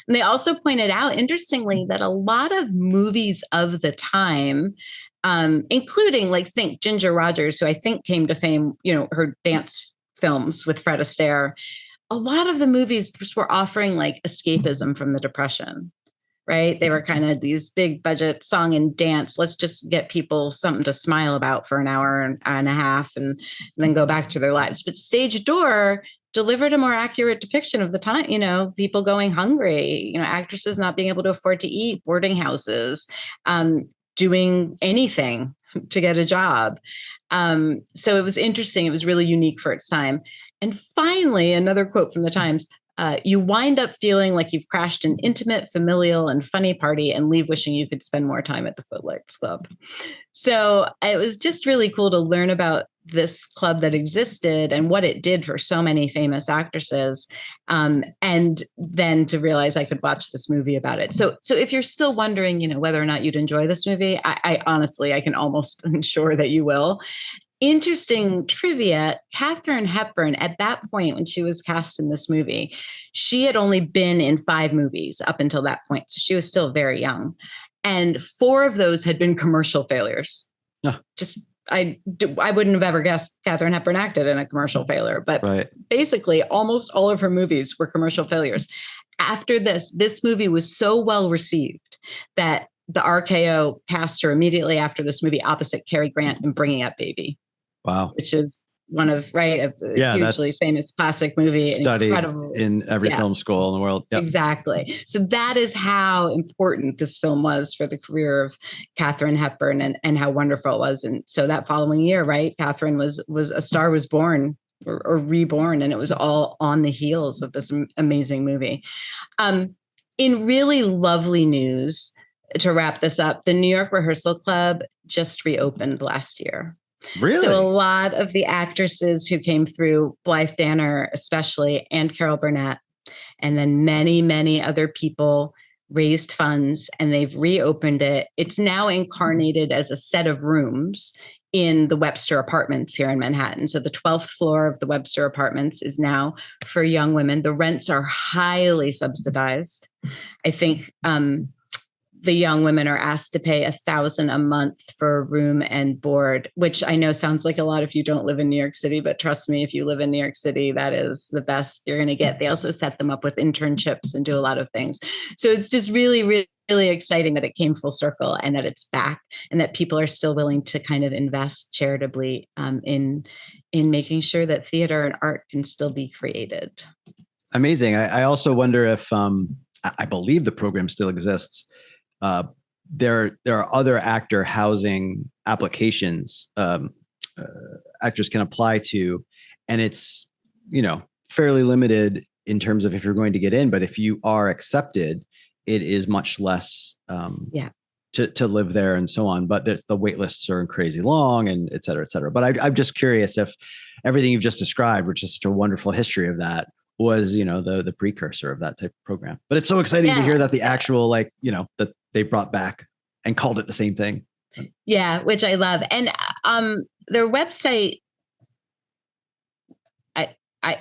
And they also pointed out, interestingly, that a lot of movies of the time, including think Ginger Rogers, who I think came to fame, her dance films with Fred Astaire, a lot of the movies were offering escapism from the Depression, right? They were kind of these big budget song and dance. Let's just get people something to smile about for an hour and a half and then go back to their lives. But Stage Door delivered a more accurate depiction of the time, people going hungry, actresses not being able to afford to eat, boarding houses, doing anything to get a job. So it was interesting. It was really unique for its time. And finally, another quote from the Times, you wind up feeling like you've crashed an intimate, familial, and funny party and leave wishing you could spend more time at the Footlights Club. So it was just really cool to learn about this club that existed and what it did for so many famous actresses. And then to realize I could watch this movie about it. So if you're still wondering, whether or not you'd enjoy this movie, I honestly, I can almost ensure that you will. Interesting trivia, Katharine Hepburn, at that point when she was cast in this movie, she had only been in 5 movies up until that point. So she was still very young. And 4 of those had been commercial failures. I wouldn't have ever guessed Katharine Hepburn acted in a commercial failure, but basically almost all of her movies were commercial failures. After this movie was so well received that the RKO cast her immediately after this movie opposite Cary Grant in Bringing Up Baby. Wow. Which is one of, a hugely famous classic movie. Studied in every film school in the world. Yep. Exactly. So that is how important this film was for the career of Katharine Hepburn and how wonderful it was. And so that following year, Katharine was A Star Was Born or reborn, and it was all on the heels of this amazing movie. In really lovely news, to wrap this up, the New York Rehearsal Club just reopened last year. Really? So a lot of the actresses who came through, Blythe Danner especially, and Carol Burnett, and then many, many other people raised funds and they've reopened it. It's now incarnated as a set of rooms in the Webster Apartments here in Manhattan. So the 12th floor of the Webster Apartments is now for young women. The rents are highly subsidized. I think the young women are asked to pay $1,000 a month for room and board, which I know sounds like a lot if you don't live in New York City, but trust me, if you live in New York City, that is the best you're going to get. They also set them up with internships and do a lot of things. So it's just really, really, really exciting that it came full circle and that it's back and that people are still willing to kind of invest charitably in making sure that theater and art can still be created. Amazing. I also wonder if, I believe the program still exists. There are other actor housing applications actors can apply to, and it's fairly limited in terms of if you're going to get in. But if you are accepted, it is much less to live there and so on. But the wait lists are crazy long and et cetera, et cetera. But I'm just curious if everything you've just described, which is such a wonderful history of that, was the precursor of that type of program. But it's so exciting to hear that the actual that they brought back and called it the same thing. Yeah, which I love. And their website,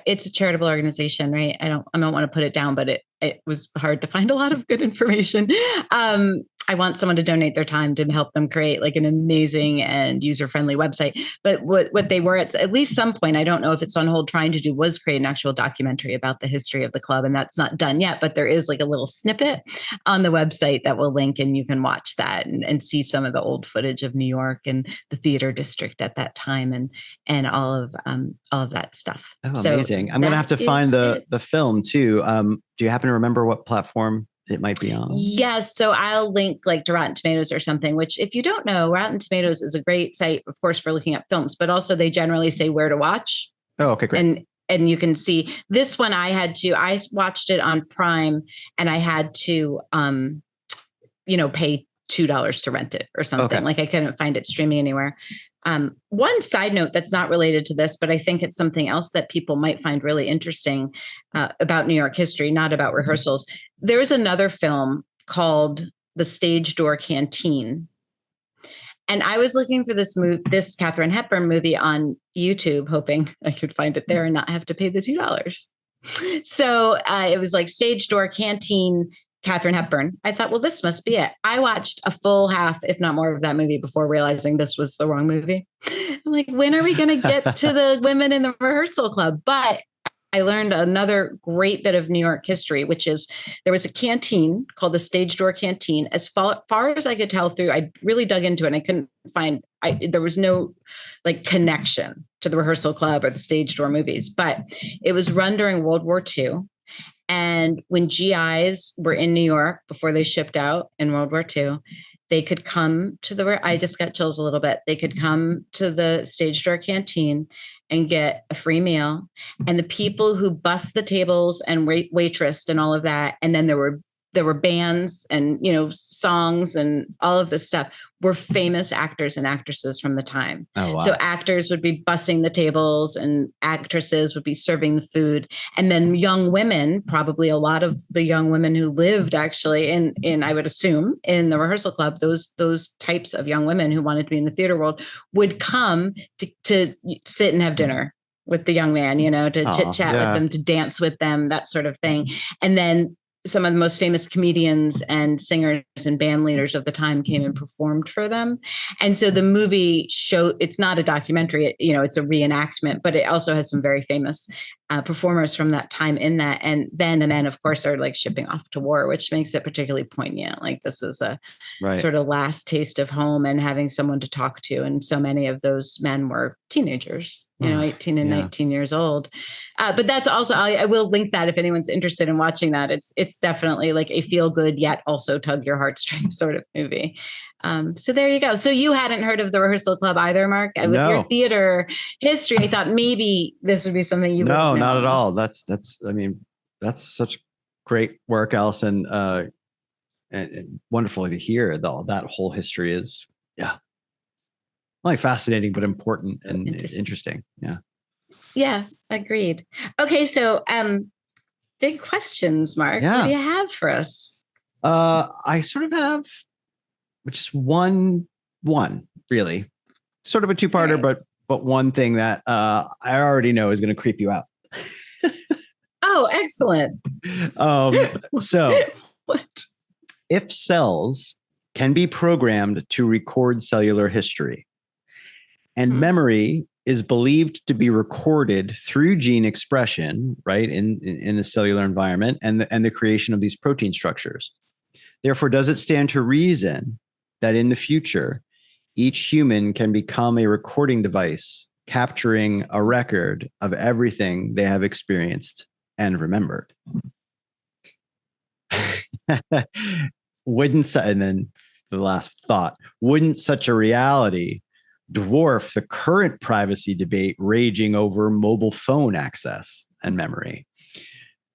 it's a charitable organization, right? I don't want to put it down, but it was hard to find a lot of good information. I want someone to donate their time to help them create like an amazing and user-friendly website. But what they were at least some point, I don't know if it's on hold, trying to do was create an actual documentary about the history of the club. And that's not done yet, but there is like a little snippet on the website that will link, and you can watch that and see some of the old footage of New York and the theater district at that time, and all of that stuff. Oh, So amazing. I'm going to have to find the film too. Do you happen to remember what platform it might be on? Yes. So I'll link like to Rotten Tomatoes or something, which if you don't know, Rotten Tomatoes is a great site, of course, for looking at films, but also they generally say where to watch. Oh, okay, great. And you can see this one. I watched it on Prime, and I had to, pay $2 to rent it or something. Okay. Like I couldn't find it streaming anywhere. One side note that's not related to this, but I think it's something else that people might find really interesting about New York history, not about rehearsals. There's another film called The Stage Door Canteen. And I was looking for this Katharine Hepburn movie on YouTube, hoping I could find it there and not have to pay the $2. So it was like Stage Door Canteen, Katharine Hepburn. I thought, well, this must be it. I watched a full half, if not more, of that movie before realizing this was the wrong movie. I'm like, when are we going to get to the women in the rehearsal club? But I learned another great bit of New York history, which is there was a canteen called the Stage Door Canteen. As far as I could tell through, I really dug into it and I couldn't find, there was no like connection to the rehearsal club or the Stage Door movies, but it was run during World War II. And when GIs were in New York before they shipped out in World War II, they could come to I just got chills a little bit. They could come to the Stage Door Canteen and get a free meal. And the people who bussed the tables and waitressed and all of that, and then there were bands and, songs and all of this stuff, were famous actors and actresses from the time. Oh, wow. So actors would be bussing the tables and actresses would be serving the food. And then young women, probably a lot of the young women who lived actually in I would assume, in the rehearsal club, those types of young women who wanted to be in the theater world would come to sit and have dinner with the young man, to chit chat with them, to dance with them, that sort of thing. And then some of the most famous comedians and singers and band leaders of the time came and performed for them. And so the movie it's not a documentary, it's a reenactment, but it also has some very famous performers from that time in that. And then the men, of course, are like shipping off to war, which makes it particularly poignant. Like this is a sort of last taste of home and having someone to talk to. And so many of those men were teenagers, 18 and 19 years old. But that's also, I will link that if anyone's interested in watching that. It's definitely like a feel good, yet also tug your heartstrings sort of movie. So there you go. So you hadn't heard of the Rehearsal Club either, Mark? With your theater history, I thought maybe this would be something you would know. No, not at all. That's such great work, Alison. And wonderful to hear that whole history is, not only fascinating, but important and interesting. Yeah. Yeah, agreed. Okay. So, big questions, Mark. Yeah. What do you have for us? I sort of have just one really, sort of a two-parter, but one thing that I already know is going to creep you out. Oh, excellent. So what? If cells can be programmed to record cellular history, and memory is believed to be recorded through gene expression, right, in the cellular environment and the creation of these protein structures. Therefore, does it stand to reason that in the future, each human can become a recording device, capturing a record of everything they have experienced and remembered? And then the last thought, wouldn't such a reality dwarf the current privacy debate raging over mobile phone access and memory?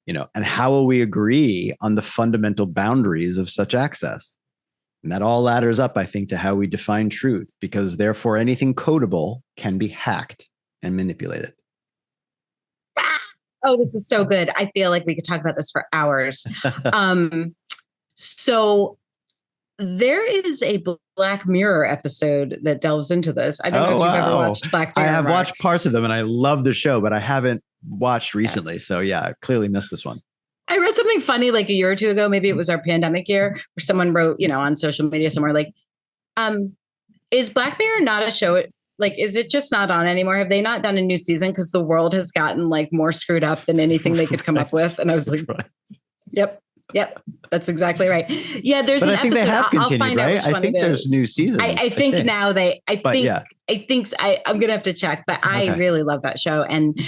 And how will we agree on the fundamental boundaries of such access? And that all ladders up, I think, to how we define truth, because therefore anything codable can be hacked and manipulated. Oh, this is so good. I feel like we could talk about this for hours. So there is a Black Mirror episode that delves into this. I don't know if you've ever watched Black Mirror. I have Mark. watched parts of them and I love the show, but I haven't watched recently. So yeah, I clearly missed this one. I read something funny like a year or two ago, maybe it was our pandemic year, where someone wrote, on social media somewhere like, is Black Mirror not a show? Like, is it just not on anymore? Have they not done a new season? Because the world has gotten like more screwed up than anything they could come up with. And I was like, yep. That's exactly right. Yeah, there's but an I think episode. they have continued, I'll find right? out I think there's new seasons. I think now yeah. I'm going to have to check, but I really love that show. And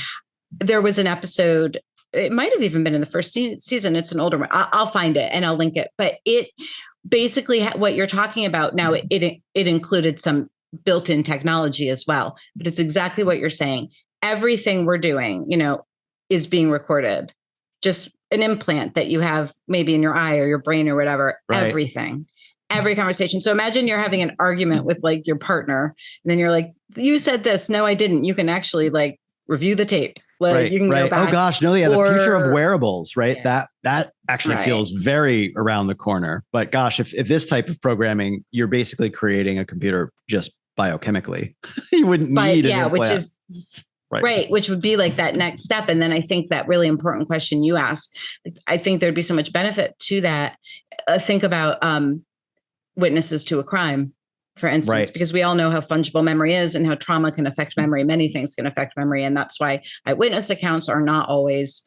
there was an episode, it might have even been in the first season. It's an older one. I'll find it and I'll link it. But it basically, what you're talking about now, it included some built-in technology as well. But it's exactly what you're saying. Everything we're doing, is being recorded. Just an implant that you have maybe in your eye or your brain or whatever, everything, every conversation. So imagine you're having an argument with like your partner and then you're like, you said this. No, I didn't. You can actually like review the tape. Like you can go back. Oh gosh, no, yeah, the future of wearables, right? Yeah. That actually feels very around the corner. But gosh, if this type of programming, you're basically creating a computer just biochemically. You wouldn't need an implant. Which is right, which would be like that next step. And then I think that really important question you asked, I think there'd be so much benefit to that. Think about witnesses to a crime, for instance, because we all know how fungible memory is and how trauma can affect memory. Many things can affect memory. And that's why eyewitness accounts are not always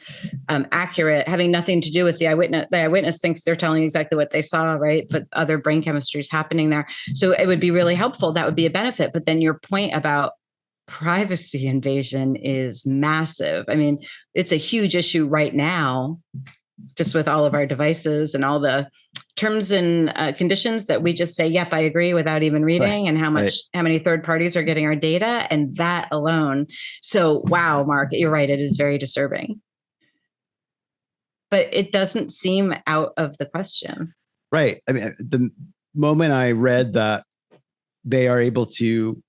accurate, having nothing to do with the eyewitness. The eyewitness thinks they're telling exactly what they saw, right? But other brain chemistry is happening there. So it would be really helpful. That would be a benefit. But then your point about privacy invasion is massive. I mean, it's a huge issue right now, just with all of our devices and all the terms and conditions that we just say, yep, I agree without even reading, and how many third parties are getting our data and that alone. So, wow, Mark, you're right. It is very disturbing, but it doesn't seem out of the question. Right. I mean, the moment I read that they are able to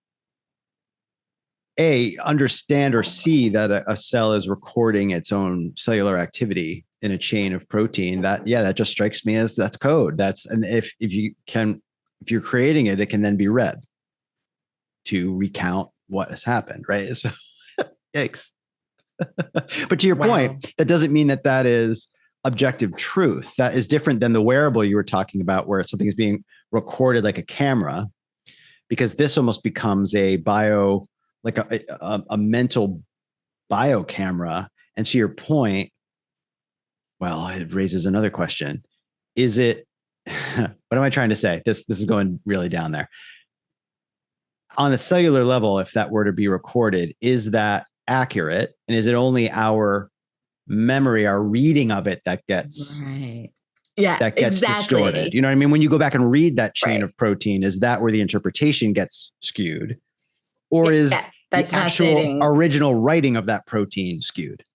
understand or see that a cell is recording its own cellular activity in a chain of protein, that just strikes me as that's code. And if you're creating it, it can then be read to recount what has happened, right? So yikes. But to your point, that doesn't mean that is objective truth. That is different than the wearable you were talking about, where something is being recorded like a camera, because this almost becomes a mental bio camera. And to your point, well, it raises another question. Is it, what am I trying to say? This is going really down there. On a cellular level, if that were to be recorded, is that accurate? And is it only our memory, our reading of it that gets distorted? You know what I mean? When you go back and read that chain of protein, is that where the interpretation gets skewed? Or is the actual original writing of that protein skewed?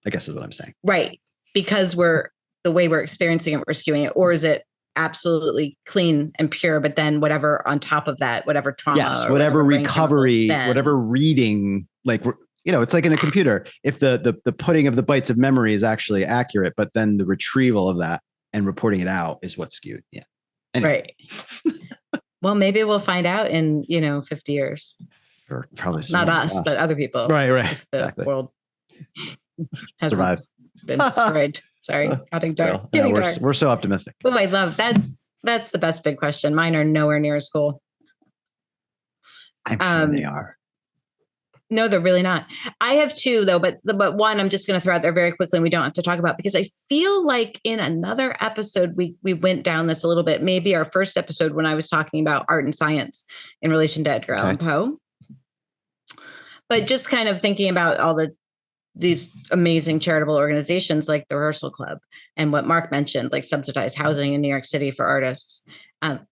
I guess is what I'm saying. Right. Because the way we're experiencing it, we're skewing it. Or is it absolutely clean and pure, but then whatever on top of that, whatever trauma, whatever recovery, whatever reading, like, it's like in a computer. If the putting of the bytes of memory is actually accurate, but then the retrieval of that and reporting it out is what's skewed. Yeah. Anyway. Right. Well, maybe we'll find out in, 50 years. Or probably not us, but other people. Right. If the world survives. Been destroyed. Sorry, getting dark. We're so optimistic. Oh, I love that's the best big question. Mine are nowhere near as cool. I'm sure they are. No, they're really not. I have two though, but one I'm just going to throw out there very quickly, and we don't have to talk about, because I feel like in another episode we went down this a little bit. Maybe our first episode when I was talking about art and science in relation to Edgar Allan Poe. But just kind of thinking about all these amazing charitable organizations like the Rehearsal Club and what Mark mentioned, like subsidized housing in New York City for artists.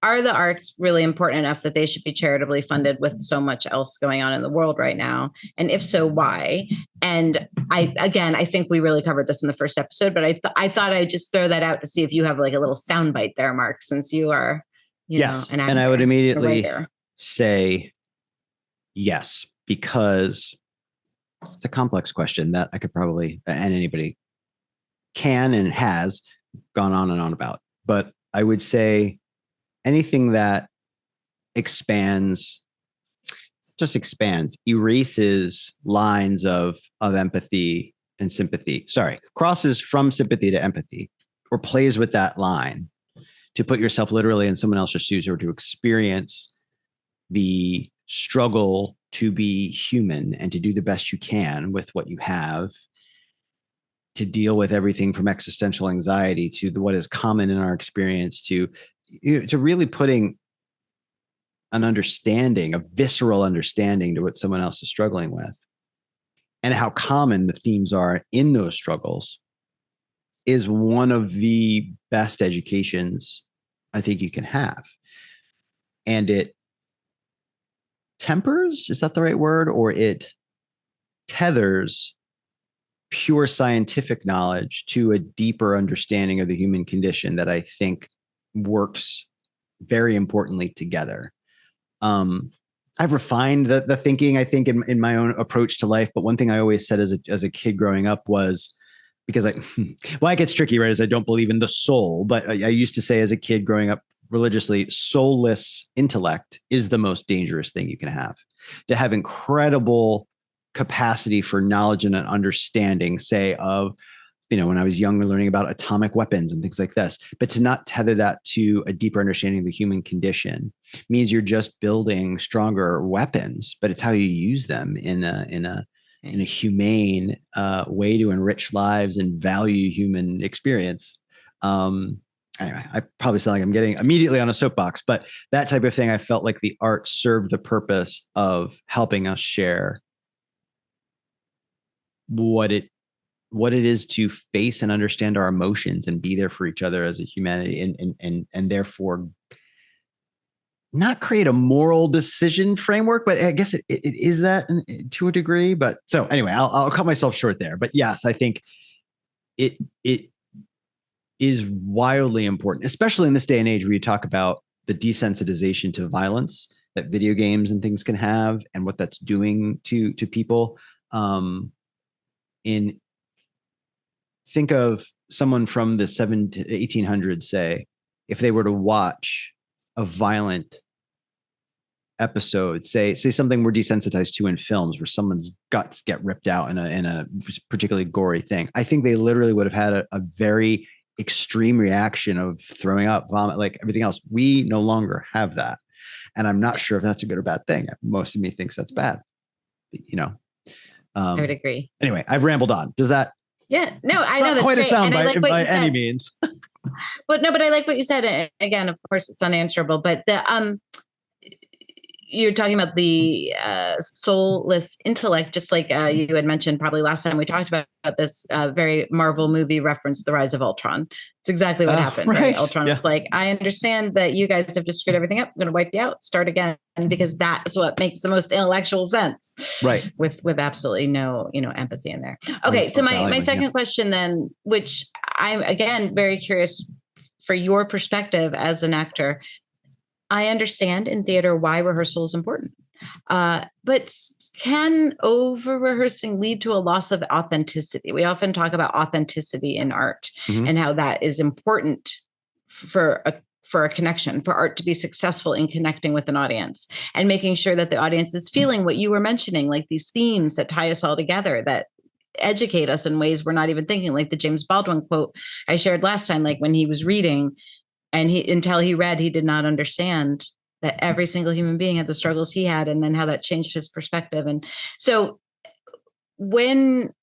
Are the arts really important enough that they should be charitably funded with so much else going on in the world right now? And if so, why? And I think we really covered this in the first episode, but I thought I'd just throw that out to see if you have like a little soundbite there, Mark, since you are, yes. An actor, and I would immediately say yes, because it's a complex question that I could probably, and anybody can and has gone on and on about. But I would say anything that erases lines of empathy and sympathy. Sorry, crosses from sympathy to empathy, or plays with that line to put yourself literally in someone else's shoes, or to experience the struggle to be human and to do the best you can with what you have, to deal with everything from existential anxiety to what is common in our experience, to really putting an understanding, a visceral understanding to what someone else is struggling with, and how common the themes are in those struggles, is one of the best educations I think you can have. And it tempers, is that the right word? Or it tethers pure scientific knowledge to a deeper understanding of the human condition that I think works very importantly together. I've refined the thinking, I think, in my own approach to life. But one thing I always said as a kid growing up was, because it gets tricky, right? Is I don't believe in the soul, but I used to say as a kid growing up religiously, soulless intellect is the most dangerous thing you can have. To have incredible capacity for knowledge and an understanding, say, of, when I was young, learning about atomic weapons and things like this, but to not tether that to a deeper understanding of the human condition means you're just building stronger weapons, but it's how you use them in a humane way to enrich lives and value human experience. Anyway, I probably sound like I'm getting immediately on a soapbox, but that type of thing, I felt like the art served the purpose of helping us share what it is to face and understand our emotions and be there for each other as a humanity, and therefore not create a moral decision framework, but I guess it is that to a degree. But so anyway, I'll cut myself short there. But yes, I think it is wildly important, especially in this day and age where you talk about the desensitization to violence that video games and things can have, and what that's doing to people. Think of someone from the 1800s, say, if they were to watch a violent episode, say something we're desensitized to in films where someone's guts get ripped out in a particularly gory thing. I think they literally would have had a very extreme reaction of throwing up, vomit, like everything else. We no longer have that. And I'm not sure if that's a good or bad thing. Most of me thinks that's bad. I would agree. Anyway, I've rambled on. Does that? Yeah, no, I know that's quite great. a soundbite, like by any means. But I like what you said. And again, of course, it's unanswerable. But you're talking about the soulless intellect, just like you had mentioned probably last time we talked about this very Marvel movie reference, The Rise of Ultron. It's exactly what happened, right? Ultron was like, I understand that you guys have just screwed everything up. I'm going to wipe you out, start again, because that's what makes the most intellectual sense, right? With absolutely no empathy in there. Okay, so my second question then, which I'm again very curious for your perspective as an actor. I understand in theater why rehearsal is important, but can over-rehearsing lead to a loss of authenticity? We often talk about authenticity in art, mm-hmm. and how that is important for a connection, for art to be successful in connecting with an audience and making sure that the audience is feeling what you were mentioning, like these themes that tie us all together, that educate us in ways we're not even thinking, like the James Baldwin quote I shared last time, like when he was reading, and until he read, he did not understand that every single human being had the struggles he had, and then how that changed his perspective. And so when,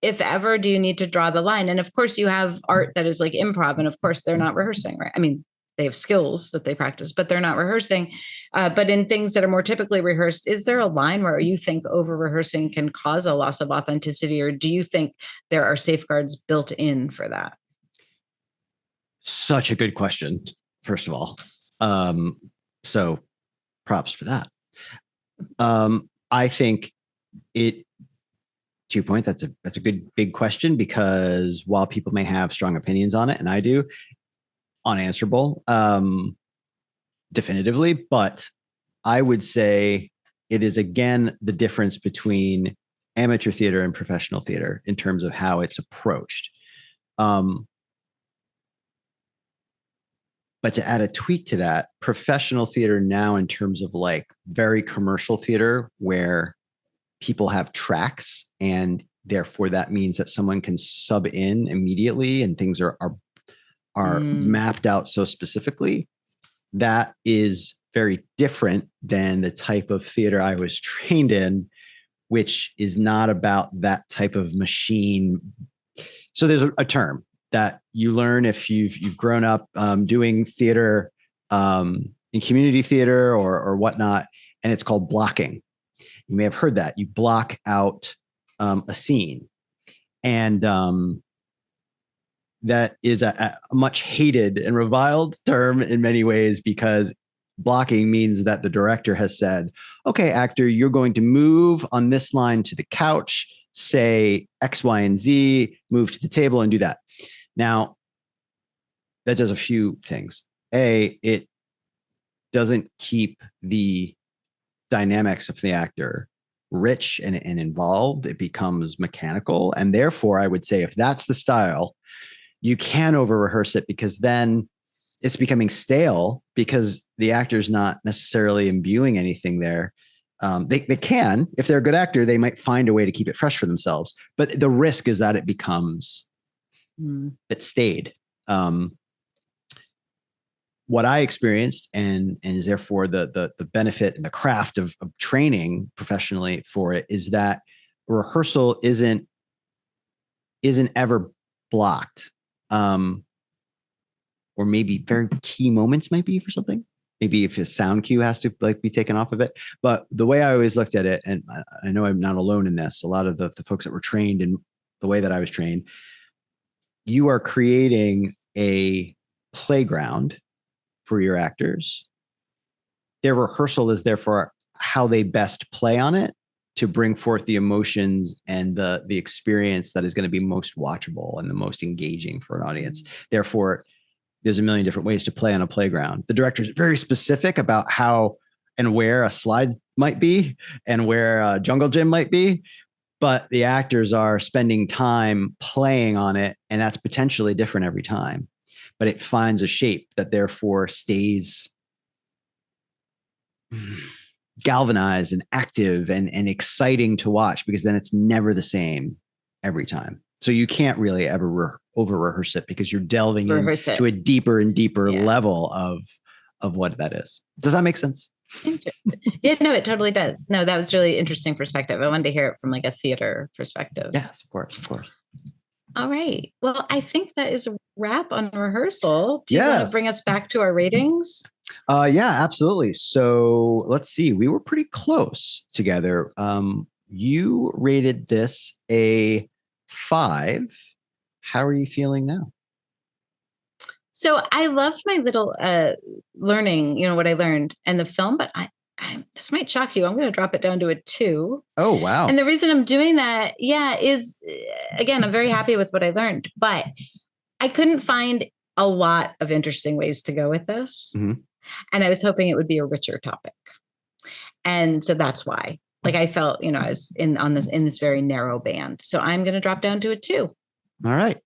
if ever, do you need to draw the line? And of course you have art that is like improv, and of course they're not rehearsing, right? I mean, they have skills that they practice, but they're not rehearsing. But in things that are more typically rehearsed, is there a line where you think over-rehearsing can cause a loss of authenticity, or do you think there are safeguards built in for that? Such a good question, first of all. So props for that. I think to your point, that's a good big question, because while people may have strong opinions on it, and I do, unanswerable, definitively, but I would say it is, again, the difference between amateur theater and professional theater in terms of how it's approached. But to add a tweak to that, professional theater now, in terms of like very commercial theater where people have tracks and therefore that means that someone can sub in immediately and things are mapped out so specifically. That is very different than the type of theater I was trained in, which is not about that type of machine. So there's a term that you learn if you've grown up doing theater in community theater or whatnot, and it's called blocking. You may have heard that. You block out a scene, and that is a much hated and reviled term in many ways, because blocking means that the director has said, okay, actor, you're going to move on this line to the couch, say X, Y, and Z, move to the table and do that. Now, that does a few things. A, it doesn't keep the dynamics of the actor rich and involved. It becomes mechanical. And therefore, I would say if that's the style, you can over rehearse it, because then it's becoming stale because the actor's not necessarily imbuing anything there. They can, if they're a good actor, they might find a way to keep it fresh for themselves. But the risk is that it becomes it stayed. What I experienced and is therefore the benefit and the craft of training professionally for it is that rehearsal isn't ever blocked. Or maybe very key moments might be for something. Maybe if a sound cue has to be taken off of it. But the way I always looked at it, and I know I'm not alone in this, a lot of the folks that were trained in the way that I was trained, you are creating a playground for your actors. Their rehearsal is therefore how they best play on it to bring forth the emotions and the experience that is going to be most watchable and the most engaging for an audience. Therefore, there's a million different ways to play on a playground. The director is very specific about how and where a slide might be and where a jungle gym might be, but the actors are spending time playing on it, and that's potentially different every time. But it finds a shape that therefore stays galvanized and active and exciting to watch, because then it's never the same every time. So you can't really ever over rehearse it, because you're delving into a deeper and deeper level of what that is. Does that make sense? Yeah, no, it totally does. No, that was really interesting perspective. I wanted to hear it from like a theater perspective. Yes, of course. All right. Well, I think that is a wrap on rehearsal. Do you want to bring us back to our ratings? Yeah, absolutely. So let's see. We were pretty close together. You rated this a 5. How are you feeling now? So I loved my little learning, what I learned in the film, but I this might shock you. I'm going to drop it down to a 2. Oh, wow. And the reason I'm doing that, is, again, I'm very happy with what I learned, but I couldn't find a lot of interesting ways to go with this. Mm-hmm. And I was hoping it would be a richer topic. And so that's why, I felt, I was in this very narrow band. So I'm going to drop down to a 2. All right.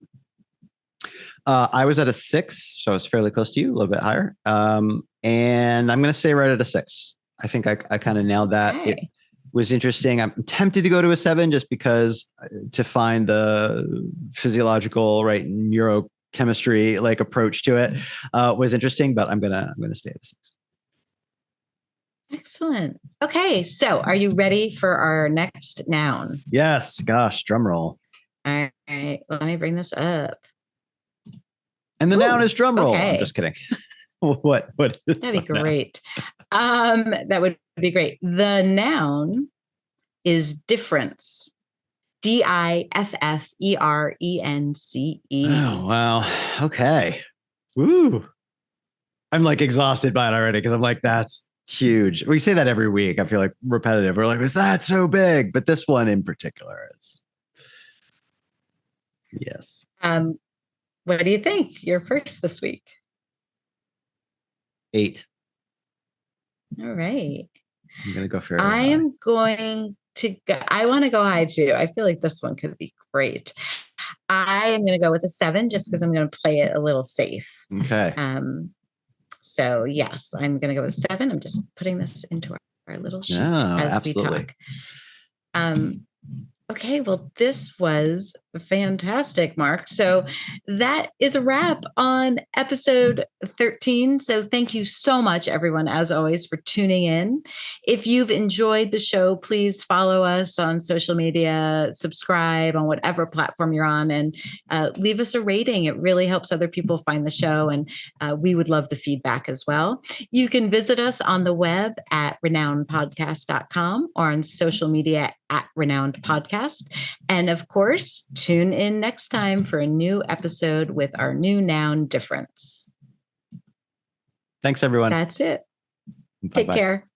I was at a 6, so I was fairly close to you, a little bit higher. And I'm going to say right at a 6. I think I kind of nailed that. Okay. It was interesting. I'm tempted to go to a 7 just because to find the physiological, neurochemistry approach to it was interesting, but I'm gonna stay at a 6. Excellent. Okay, so are you ready for our next noun? Yes. Gosh, drum roll. All right, let me bring this up. And the noun is drum roll. Okay. I'm just kidding. What? That'd be great. That would be great. The noun is difference. diffference. Oh, wow. Okay. Woo. I'm exhausted by it already, because I'm that's huge. We say that every week. I feel repetitive. We're is that so big? But this one in particular is. Yes. What do you think? You're first this week. 8. All right. I'm going to go fairly high. I'm going to go. I want to go high too. I feel like this one could be great. I am going to go with a 7 just because I'm going to play it a little safe. Okay. So yes, I'm going to go with 7. I'm just putting this into our little sheet as absolutely. we talk. Okay, well, this was fantastic, Mark. So that is a wrap on episode 13. So thank you so much, everyone, as always, for tuning in. If you've enjoyed the show, please follow us on social media, subscribe on whatever platform you're on, and leave us a rating. It really helps other people find the show, and we would love the feedback as well. You can visit us on the web at renownedpodcast.com or on social media at Renowned Podcast. And of course, tune in next time for a new episode with our new noun difference. Thanks, everyone. That's it. Bye-bye. Take care.